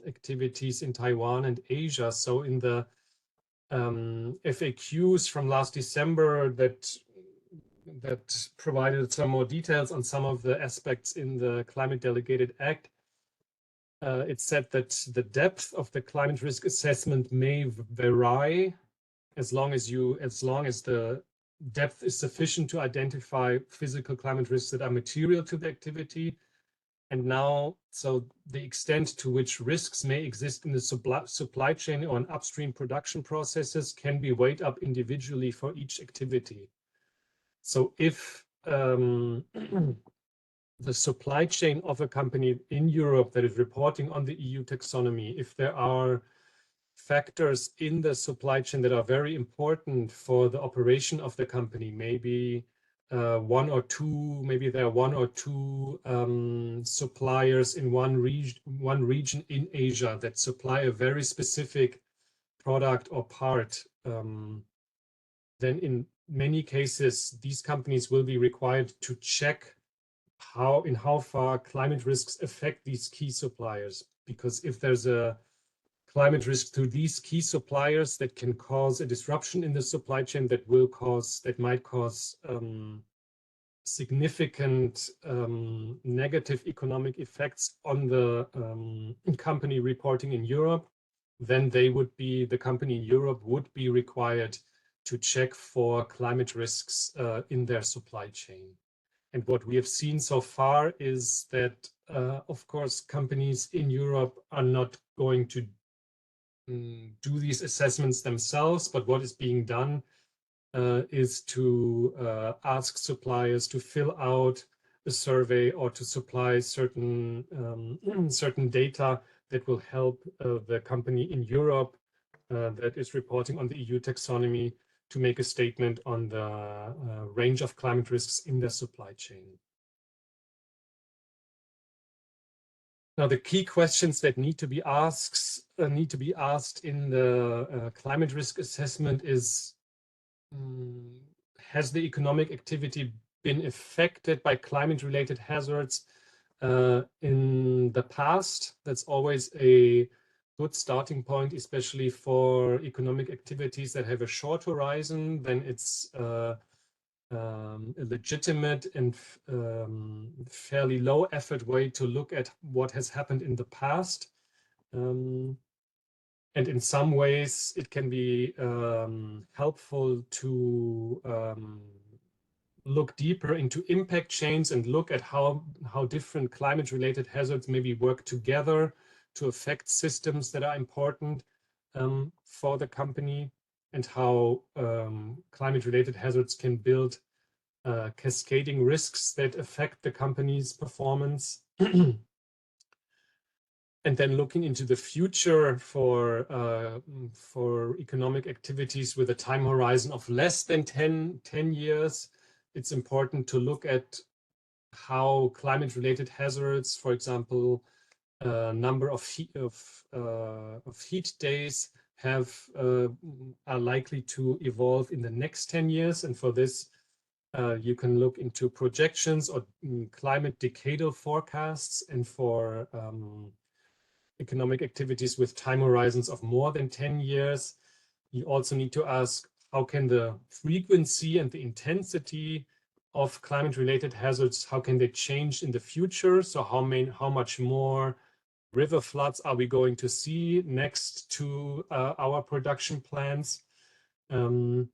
activities in Taiwan and Asia. So in the FAQs from last December that provided some more details on some of the aspects in the Climate Delegated Act, it said that the depth of the climate risk assessment may vary as long as the depth is sufficient to identify physical climate risks that are material to the activity. And now, so the extent to which risks may exist in the supply chain or in upstream production processes can be weighed up individually for each activity. So if the supply chain of a company in Europe that is reporting on the EU taxonomy, if there are factors in the supply chain that are very important for the operation of the company, maybe there are one or two suppliers in one region in Asia that supply a very specific product or part, then in many cases, these companies will be required to check how far climate risks affect these key suppliers. Because if there's a climate risk to these key suppliers that can cause a disruption in the supply chain that might cause significant negative economic effects on the company reporting in Europe, then the company in Europe would be required to check for climate risks in their supply chain. And what we have seen so far is that, of course, companies in Europe are not going to do these assessments themselves, but what is being done is to ask suppliers to fill out a survey or to supply certain data that will help the company in Europe that is reporting on the EU taxonomy to make a statement on the range of climate risks in their supply chain. Now, the key questions that need to be asked in the climate risk assessment is, has the economic activity been affected by climate-related hazards in the past? That's always a good starting point, especially for economic activities that have a short horizon. Then it's a legitimate and fairly low effort way to look at what has happened in the past. And in some ways, it can be helpful to look deeper into impact chains and look at how different climate-related hazards maybe work together to affect systems that are important for the company, and how climate-related hazards can build cascading risks that affect the company's performance. And then looking into the future for economic activities with a time horizon of less than 10 years, it's important to look at how climate-related hazards, for example, number of heat days are likely to evolve in the next 10 years. And for this, you can look into projections or climate decadal forecasts. And for economic activities with time horizons of more than 10 years, you also need to ask, how can the frequency and the intensity of climate-related hazards, how can they change in the future? So how much more river floods are we going to see next to our production plants? And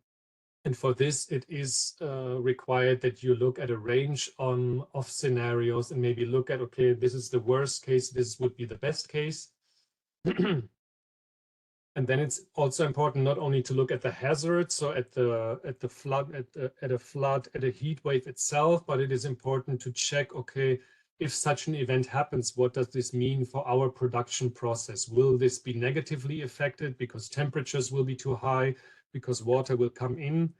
for this, it is required that you look at a range of scenarios and maybe look at, okay, this is the worst case, this would be the best case. And then it's also important not only to look at the hazards, so at the flood, at a heat wave itself, but it is important to check, okay, if such an event happens, what does this mean for our production process? Will this be negatively affected because temperatures will be too high, because water will come in?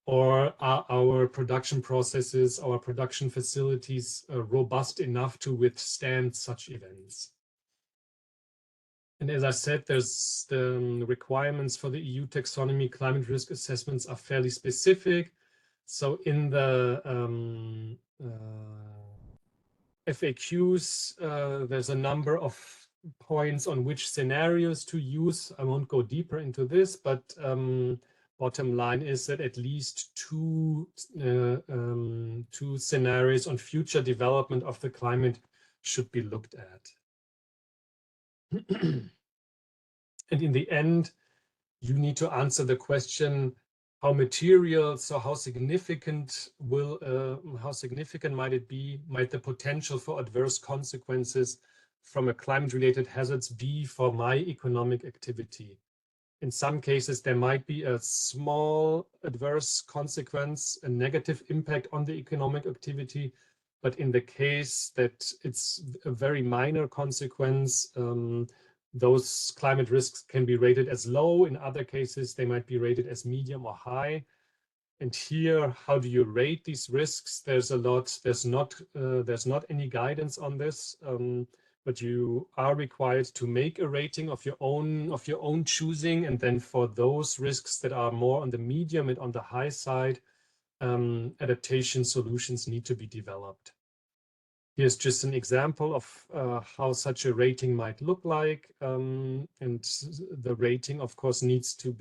Or are our production processes, our production facilities robust enough to withstand such events? And as I said, there's the requirements for the EU taxonomy climate risk assessments are fairly specific. So in the FAQs, there's a number of points on which scenarios to use. I won't go deeper into this, but bottom line is that at least two scenarios on future development of the climate should be looked at. And in the end, you need to answer the question, how material, so how significant might it be, might the potential for adverse consequences from a climate-related hazards be for my economic activity? In some cases, there might be a small adverse consequence, a negative impact on the economic activity, but in the case that it's a very minor consequence, those climate risks can be rated as low. In other cases, they might be rated as medium or high. And here, how do you rate these risks? There's not any guidance on this, but you are required to make a rating of your own choosing. And then for those risks that are more on the medium and on the high side, adaptation solutions need to be developed. Here's just an example of how such a rating might look like. And the rating, of course, needs to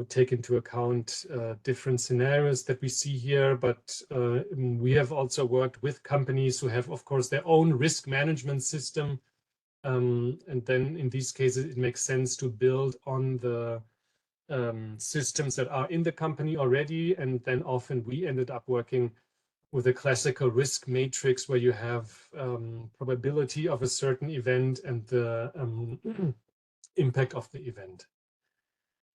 take into account different scenarios that we see here. But we have also worked with companies who have, of course, their own risk management system. And then in these cases, it makes sense to build on the systems that are in the company already. And then often we ended up working with a classical risk matrix where you have probability of a certain event and the impact of the event.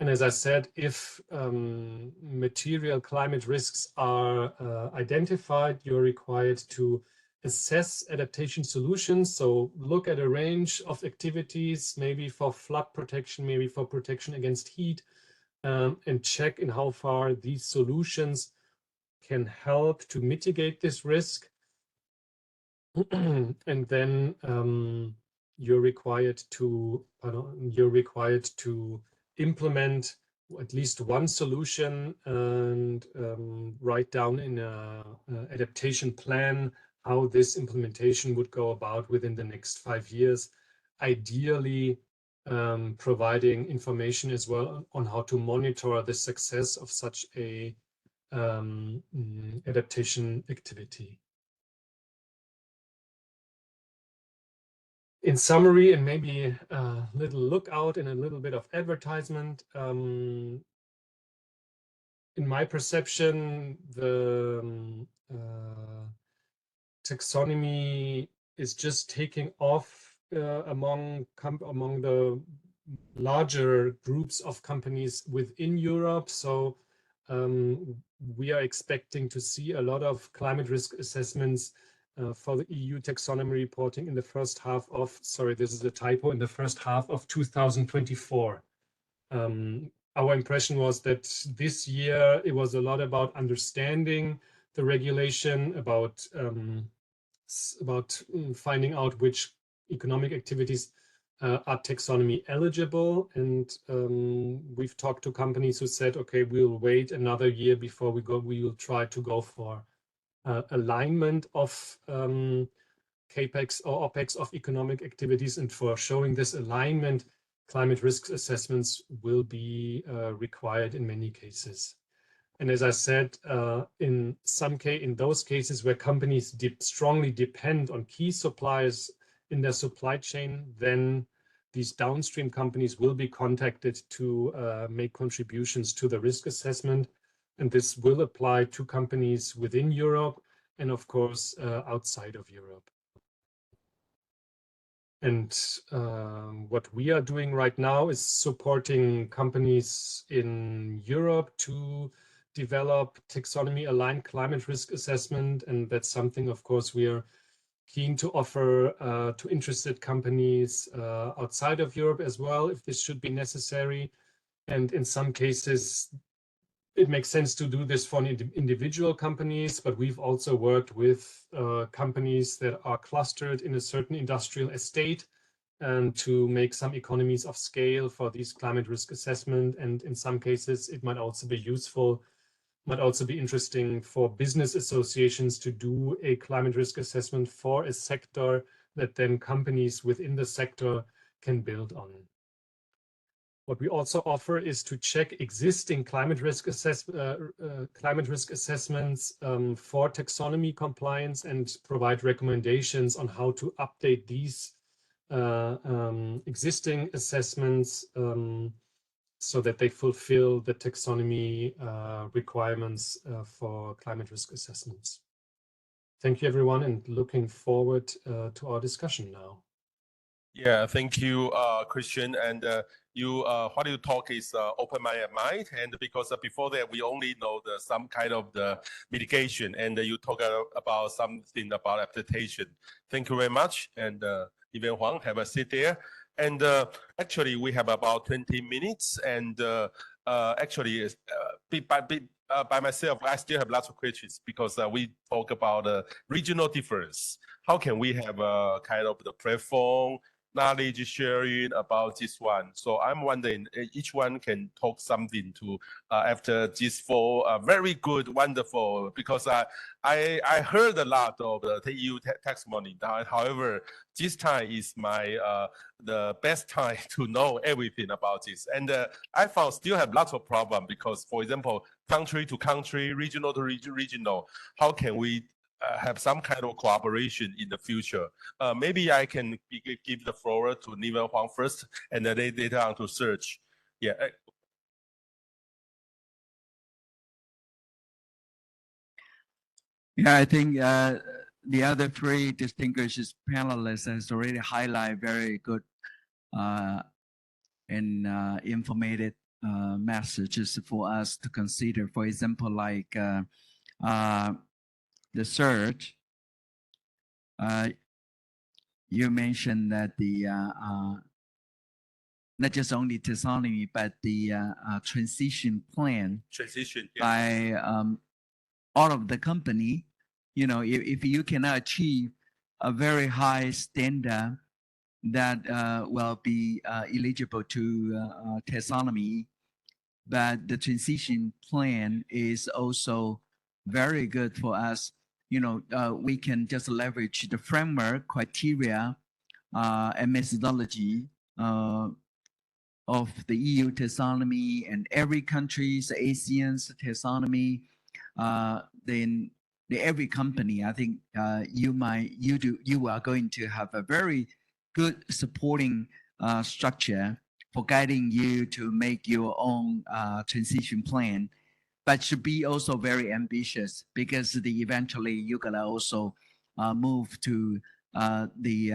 And as I said, if material climate risks are identified, you're required to assess adaptation solutions. So look at a range of activities, maybe for flood protection, maybe for protection against heat, and check in how far these solutions can help to mitigate this risk. And then you're required to implement at least one solution and write down in an adaptation plan how this implementation would go about within the next 5 years, ideally providing information as well on how to monitor the success of such a adaptation activity. In summary, and maybe a little lookout and a little bit of advertisement, in my perception, the taxonomy is just taking off among the larger groups of companies within Europe. So we are expecting to see a lot of climate risk assessments for the EU taxonomy reporting in the first half of, sorry, this is a typo, in the first half of 2024. Our impression was that this year it was a lot about understanding the regulation, about finding out which economic activities are taxonomy eligible. And we've talked to companies who said, okay, we'll wait another year before we will try to go for alignment of CAPEX or OPEX of economic activities. And for showing this alignment, climate risk assessments will be required in many cases. And as I said, in those cases where companies strongly depend on key suppliers in their supply chain, then these downstream companies will be contacted to make contributions to the risk assessment. And this will apply to companies within Europe and, of course, outside of Europe. And what we are doing right now is supporting companies in Europe to develop taxonomy-aligned climate risk assessment. And that's something, of course, we are keen to offer to interested companies outside of Europe as well, if this should be necessary. And in some cases, it makes sense to do this for individual companies, but we've also worked with companies that are clustered in a certain industrial estate and to make some economies of scale for these climate risk assessment. And in some cases, it might also be useful, might also be interesting for business associations to do a climate risk assessment for a sector that then companies within the sector can build on. What we also offer is to check existing climate risk assessments for taxonomy compliance and provide recommendations on how to update these existing assessments so that they fulfill the taxonomy requirements for climate risk assessments. Thank you, everyone, and looking forward to our discussion now. Yeah, thank you, Christian. And what you talk is open my mind. And because before that, we only know some kind of the mitigation, and you talk about something about adaptation. Thank you very much. And Yvonne Huang, have a seat there. And actually, we have about 20 minutes. And actually, by myself, I still have lots of questions because we talk about regional difference. How can we have a kind of the platform, knowledge sharing about this one? So I'm wondering, each one can talk something to after this four very good, wonderful, because I heard a lot of the EU taxonomy. However, this time is my the best time to know everything about this. And I found still have lots of problem because, for example, country to country, regional to regional, how can we have some kind of cooperation in the future? Maybe I can give the floor to Niven Huang first, and then later on to Serge. Yeah. Yeah, I think the other three distinguished panelists has already highlighted very good and informative messages for us to consider. For example, like the search, you mentioned that the not just only taxonomy, but the transition plan by all of the company. You know, if you cannot achieve a very high standard that will be eligible to taxonomy, but the transition plan is also very good for us. You know, we can just leverage the framework, criteria, and methodology of the EU taxonomy and every country's ASEAN's taxonomy. Then every company, I think you are going to have a very good supporting structure for guiding you to make your own transition plan, but should be also very ambitious because eventually you're gonna also move to the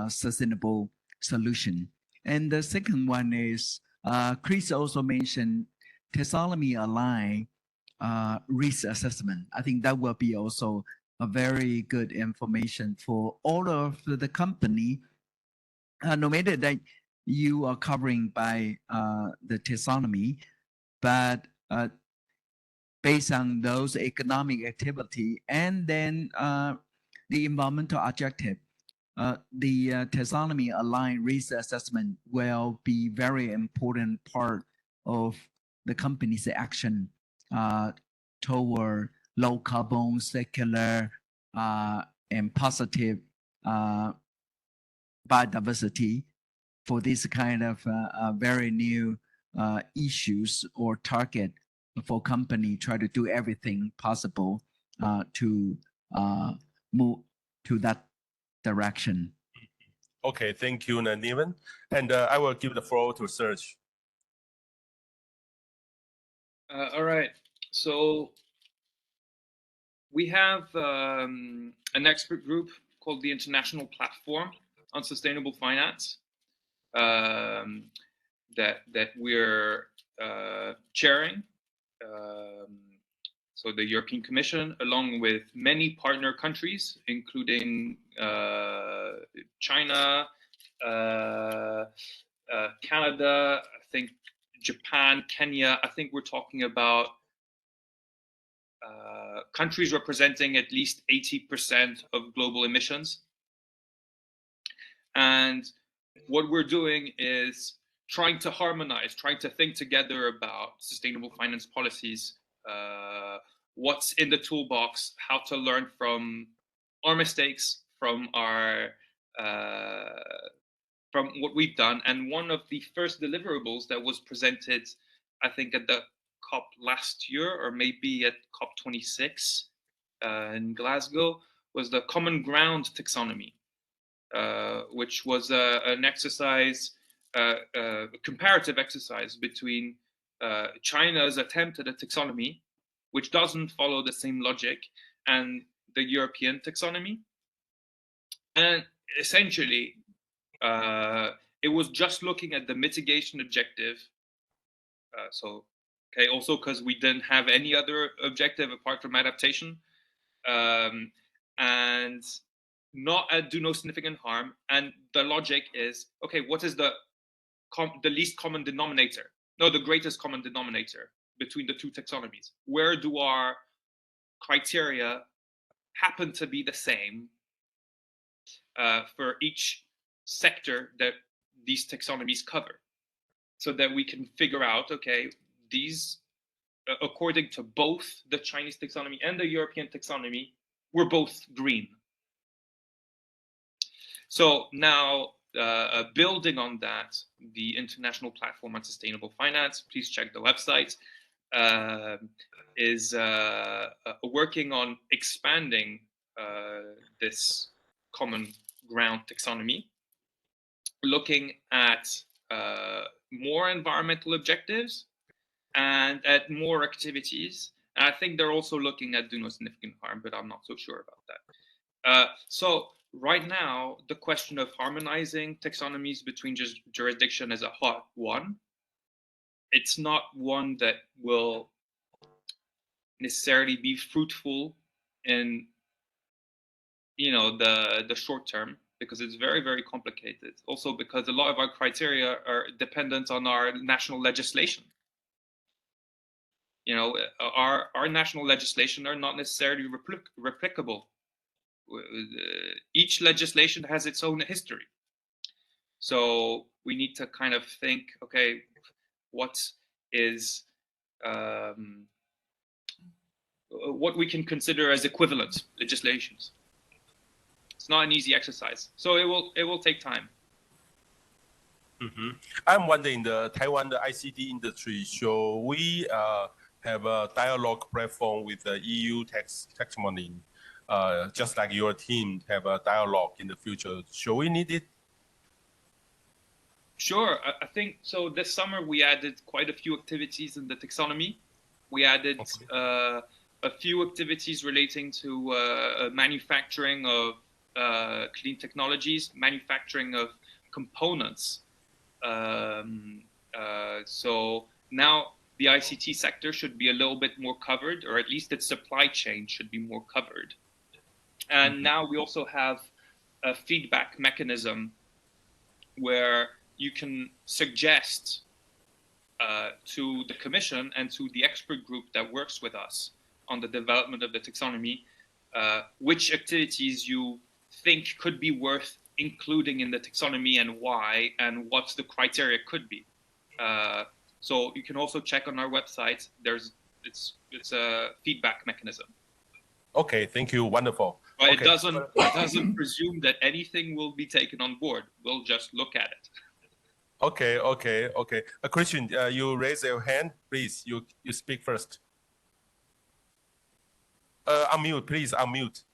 sustainable solution. And the second one is Chris also mentioned taxonomy aligned risk assessment. I think that will be also a very good information for all of the company, no matter that you are covering by the taxonomy, but based on those economic activity and then the environmental objective, the taxonomy aligned risk assessment will be very important part of the company's action toward low carbon, circular, and positive biodiversity for this kind of very new issues or target for company try to do everything possible to move to that direction. Okay, thank you, Niven. And I will give the floor to Serge. All right. So we have an expert group called the International Platform on Sustainable Finance that we're chairing. So the European Commission, along with many partner countries, including China, Canada, I think Japan, Kenya. I think we're talking about countries representing at least 80% of global emissions. And what we're doing is trying to harmonize, trying to think together about sustainable finance policies, what's in the toolbox, how to learn from our mistakes, from what we've done. And one of the first deliverables that was presented, I think, at the COP last year, or maybe at COP 26 in Glasgow, was the Common Ground Taxonomy, which was an exercise, a comparative exercise between China's attempt at a taxonomy, which doesn't follow the same logic, and the European taxonomy. And essentially, it was just looking at the mitigation objective. Also because we didn't have any other objective apart from adaptation, and not do no significant harm. And the logic is, okay, what is the least common denominator? No, the greatest common denominator between the two taxonomies. Where do our criteria happen to be the same for each sector that these taxonomies cover, so that we can figure out, okay, these, according to both the Chinese taxonomy and the European taxonomy, we're both green. So now, building on that, the International Platform on Sustainable Finance, please check the website, is working on expanding this common ground taxonomy, looking at more environmental objectives and at more activities. And I think they're also looking at do no significant harm, but I'm not so sure about that. So right now, the question of harmonizing taxonomies between jurisdiction is a hot one. It's not one that will necessarily be fruitful in, the short term, because it's very, very complicated. Also because a lot of our criteria are dependent on our national legislation. Our national legislation are not necessarily replicable. Each legislation has its own history. So we need to kind of think, okay, what is what we can consider as equivalent legislations. It's not an easy exercise, so it will take time. Mm-hmm. I'm wondering, the Taiwan ICT industry, so we have a dialogue platform with the EU Taxonomy, just like your team have a dialogue in the future. Should we need it? Sure, I think so. This summer we added quite a few activities in the taxonomy. We added a few activities relating to manufacturing of clean technologies, manufacturing of components. So now the ICT sector should be a little bit more covered, or at least its supply chain should be more covered. And now we also have a feedback mechanism where you can suggest to the Commission and to the expert group that works with us on the development of the taxonomy, which activities you think could be worth including in the taxonomy and why, and what the criteria could be. So you can also check on our website. It's a feedback mechanism. Okay, thank you. Wonderful. But okay. It doesn't presume that anything will be taken on board. We'll just look at it. Okay. Christian, you raise your hand, please. You speak first. Unmute, please. Unmute.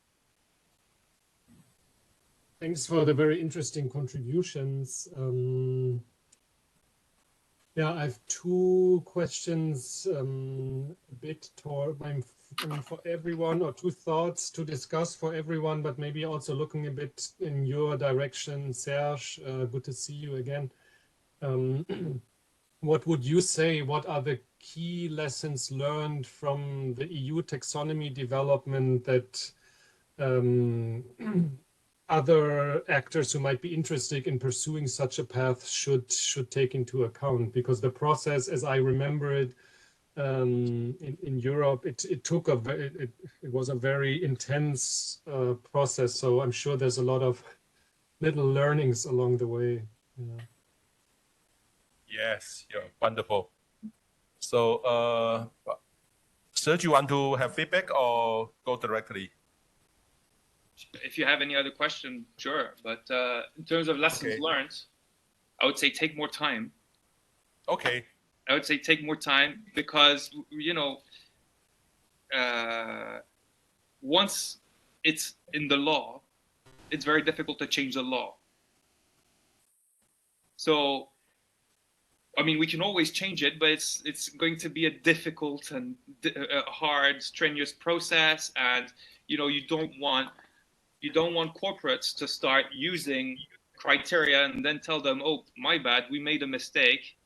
Thanks for the very interesting contributions. Yeah, I have two questions, a bit for everyone, or two thoughts to discuss for everyone, but maybe also looking a bit in your direction. Serge, good to see you again. What would you say? What are the key lessons learned from the EU taxonomy development that other actors who might be interested in pursuing such a path should take into account? Because the process, as I remember it, in Europe, it was a very intense process. So I'm sure there's a lot of little learnings along the way. Yeah. Yes, yeah, wonderful. So, Serge, you want to have feedback or go directly? If you have any other question, sure. But in terms of lessons learned, I would say take more time. Okay. I would say take more time because, you know, once it's in the law, it's very difficult to change the law. So, I mean, we can always change it, but it's going to be a difficult and hard, strenuous process. And, you know, you don't want corporates to start using criteria and then tell them, oh, my bad, we made a mistake.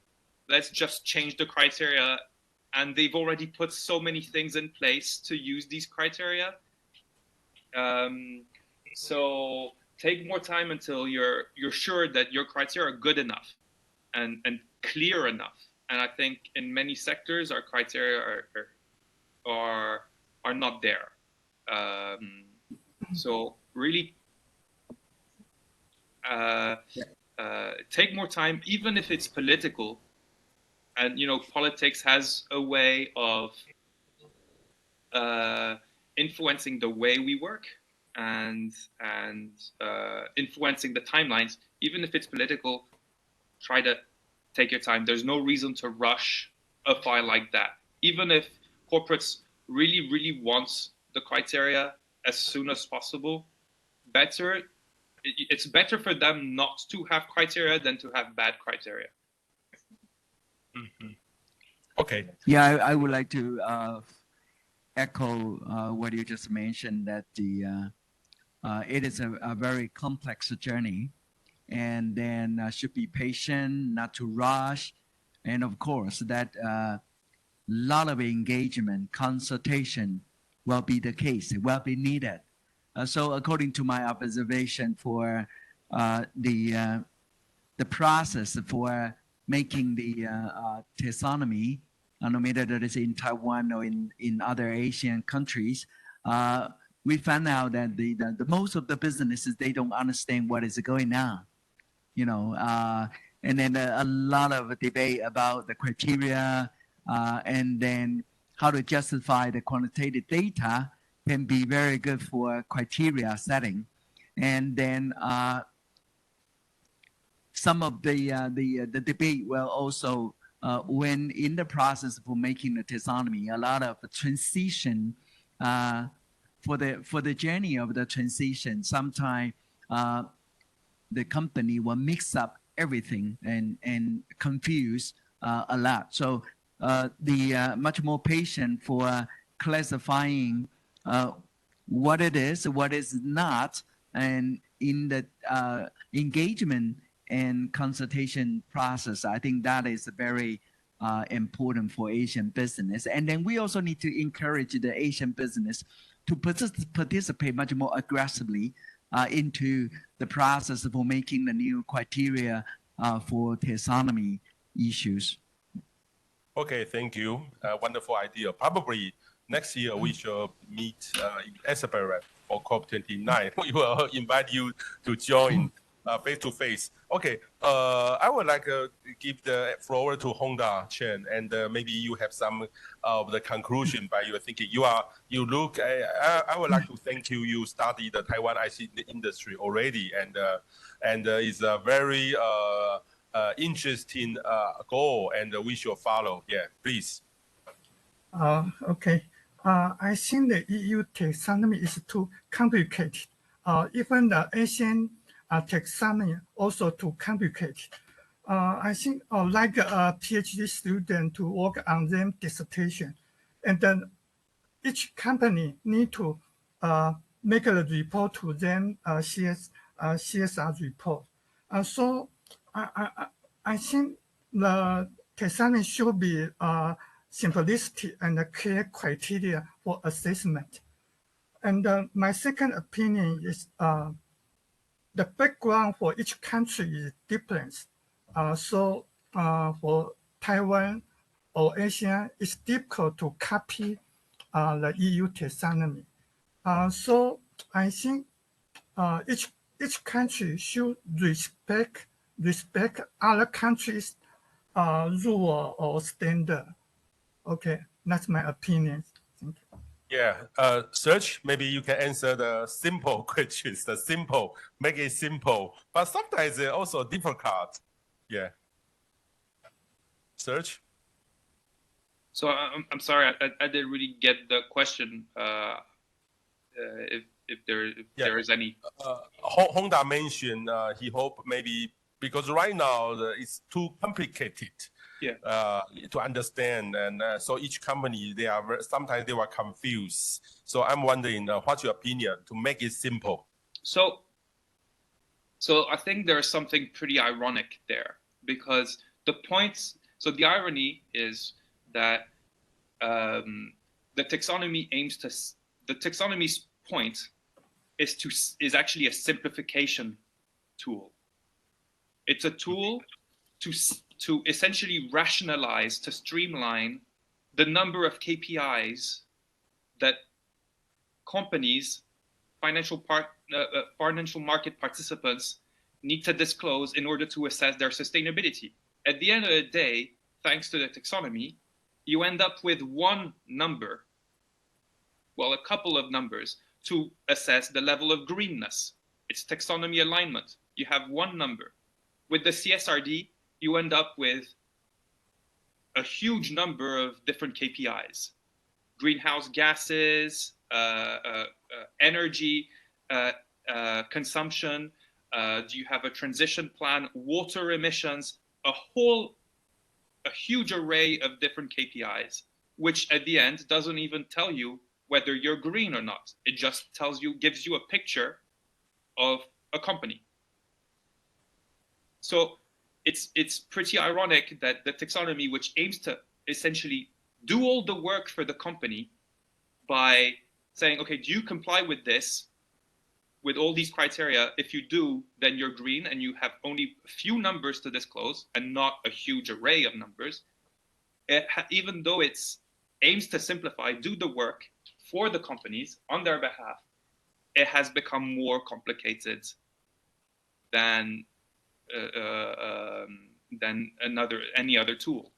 Let's just change the criteria. And they've already put so many things in place to use these criteria. So take more time until you're sure that your criteria are good enough and clear enough. And I think in many sectors, our criteria are not there. So really take more time, even if it's political. And, you know, politics has a way of influencing the way we work and influencing the timelines. Even if it's political, try to take your time. There's no reason to rush a file like that. Even if corporates really, really want the criteria as soon as possible, it's better for them not to have criteria than to have bad criteria. Mm-hmm. Okay. Yeah, I would like to echo what you just mentioned, that it is a very complex journey, and then should be patient, not to rush, and of course that lot of engagement, consultation will be the case, it will be needed. So according to my observation for the process for making the taxonomy, no matter that it's in Taiwan or in other Asian countries, we found out that the most of the businesses, they don't understand what is going on, you know, and then a lot of debate about the criteria, and then how to justify the quantitative data can be very good for criteria setting. And then some of the debate will also, when in the process for making the taxonomy, a lot of transition for the journey of the transition. Sometimes the company will mix up everything and confuse a lot. So the much more patient for classifying what it is, what is not, and in the engagement and consultation process, I think that is very important for Asian business. And then we also need to encourage the Asian business to participate much more aggressively into the process for making the new criteria for taxonomy issues. Okay, thank you. Wonderful idea. Probably next year we should meet in Esaberet for COP29. We will invite you to join face to face. Okay, I would like to give the floor to Honda Chen, and maybe you have some of the conclusion by your thinking. I would like to thank you. You studied the Taiwan IC industry already, and is a very interesting goal, and we should follow. Yeah, please. Okay. I think the EU taxonomy is too complicated. Even the Asian taxonomy also too complicated. I think like a PhD student to work on them dissertation, and then each company need to make a report to them CSR report. So I think the taxonomy should be simplicity and clear criteria for assessment. And my second opinion is the background for each country is different. So for Taiwan or Asia, it's difficult to copy the EU taxonomy. So I think each country should respect other countries' rule or standard. Okay, that's my opinion. Thank you. Yeah, Serge, maybe you can answer the simple questions, the simple, make it simple, but sometimes it's also difficult. Yeah. Serge? So I'm sorry, I didn't really get the question. If there is any. Honda mentioned he hope maybe because right now it's too complicated. Yeah. To understand, and so each company sometimes they were confused. So I'm wondering, what's your opinion to make it simple? So I think there's something pretty ironic there, because the irony is that the taxonomy's point is actually a simplification tool. It's a tool to essentially rationalize, to streamline the number of KPIs that companies, financial market participants need to disclose in order to assess their sustainability. At the end of the day, thanks to the taxonomy, you end up with one number, well, a couple of numbers, to assess the level of greenness. It's taxonomy alignment. You have one number. With the CSRD, you end up with a huge number of different KPIs: greenhouse gases, energy consumption. Do you have a transition plan? Water emissions? A huge array of different KPIs, which at the end doesn't even tell you whether you're green or not. It just gives you a picture of a company. So it's pretty ironic that the taxonomy, which aims to essentially do all the work for the company by saying, okay, do you comply with this, with all these criteria? If you do, then you're green, and you have only a few numbers to disclose and not a huge array of numbers. Even though it aims to simplify, do the work for the companies on their behalf, it has become more complicated than any other tool.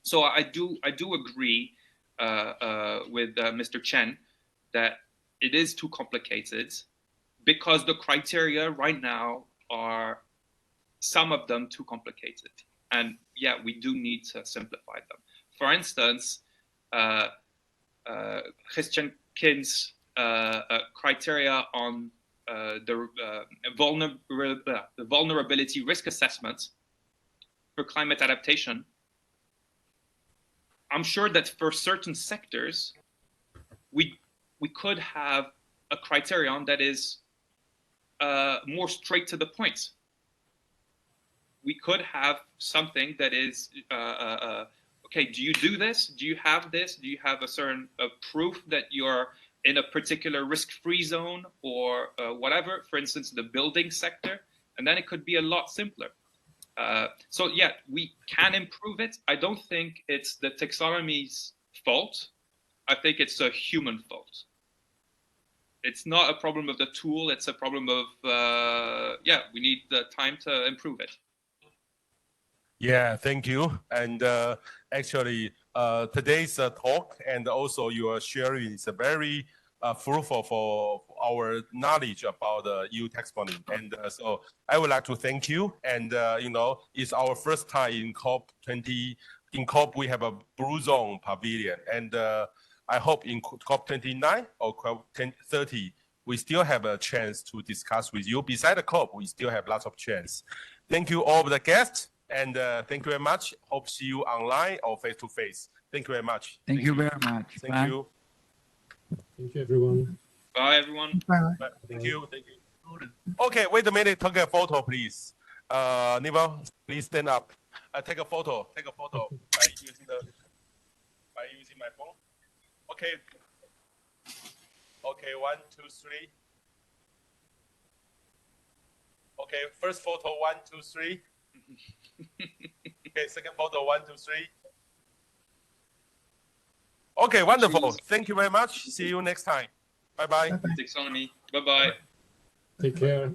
So I do agree with Mr. Chen that it is too complicated, because the criteria right now are, some of them, too complicated. And yeah, we do need to simplify them. For instance, Christian Kind's criteria on the vulnerability risk assessment for climate adaptation, I'm sure that for certain sectors, we could have a criterion that is more straight to the point. We could have something that is, okay, do you do this? Do you have this? Do you have a certain proof that you're in a particular risk-free zone or whatever, for instance, the building sector? And then it could be a lot simpler. So yeah, we can improve it. I don't think it's the taxonomy's fault. I think it's a human fault. It's not a problem of the tool. It's a problem of, yeah, we need the time to improve it. Yeah, thank you. And actually, today's talk and also your sharing is very fruitful for our knowledge about the EU taxonomy. And so I would like to thank you. And it's our first time in COP20. In COP, we have a Blue Zone pavilion, and I hope in COP29 or COP30, we still have a chance to discuss with you. Beside the COP, we still have lots of chance. Thank you all of the guests, and thank you very much. Hope to see you online or face to face. Thank you very much. Thank you very much. Thank Bye. you. Thank you, everyone. Bye, everyone. Bye. Thank you. Thank you. Okay, wait a minute. Take a photo, please. Nival, please stand up. Take a photo. Take a photo by using my phone. Okay. Okay, 1, 2, 3. Okay, first photo, 1, 2, 3. Okay, second photo, 1, 2, 3. Okay, wonderful. Thank you very much. See you next time. Bye-bye. Taxonomy. Bye-bye. Take care.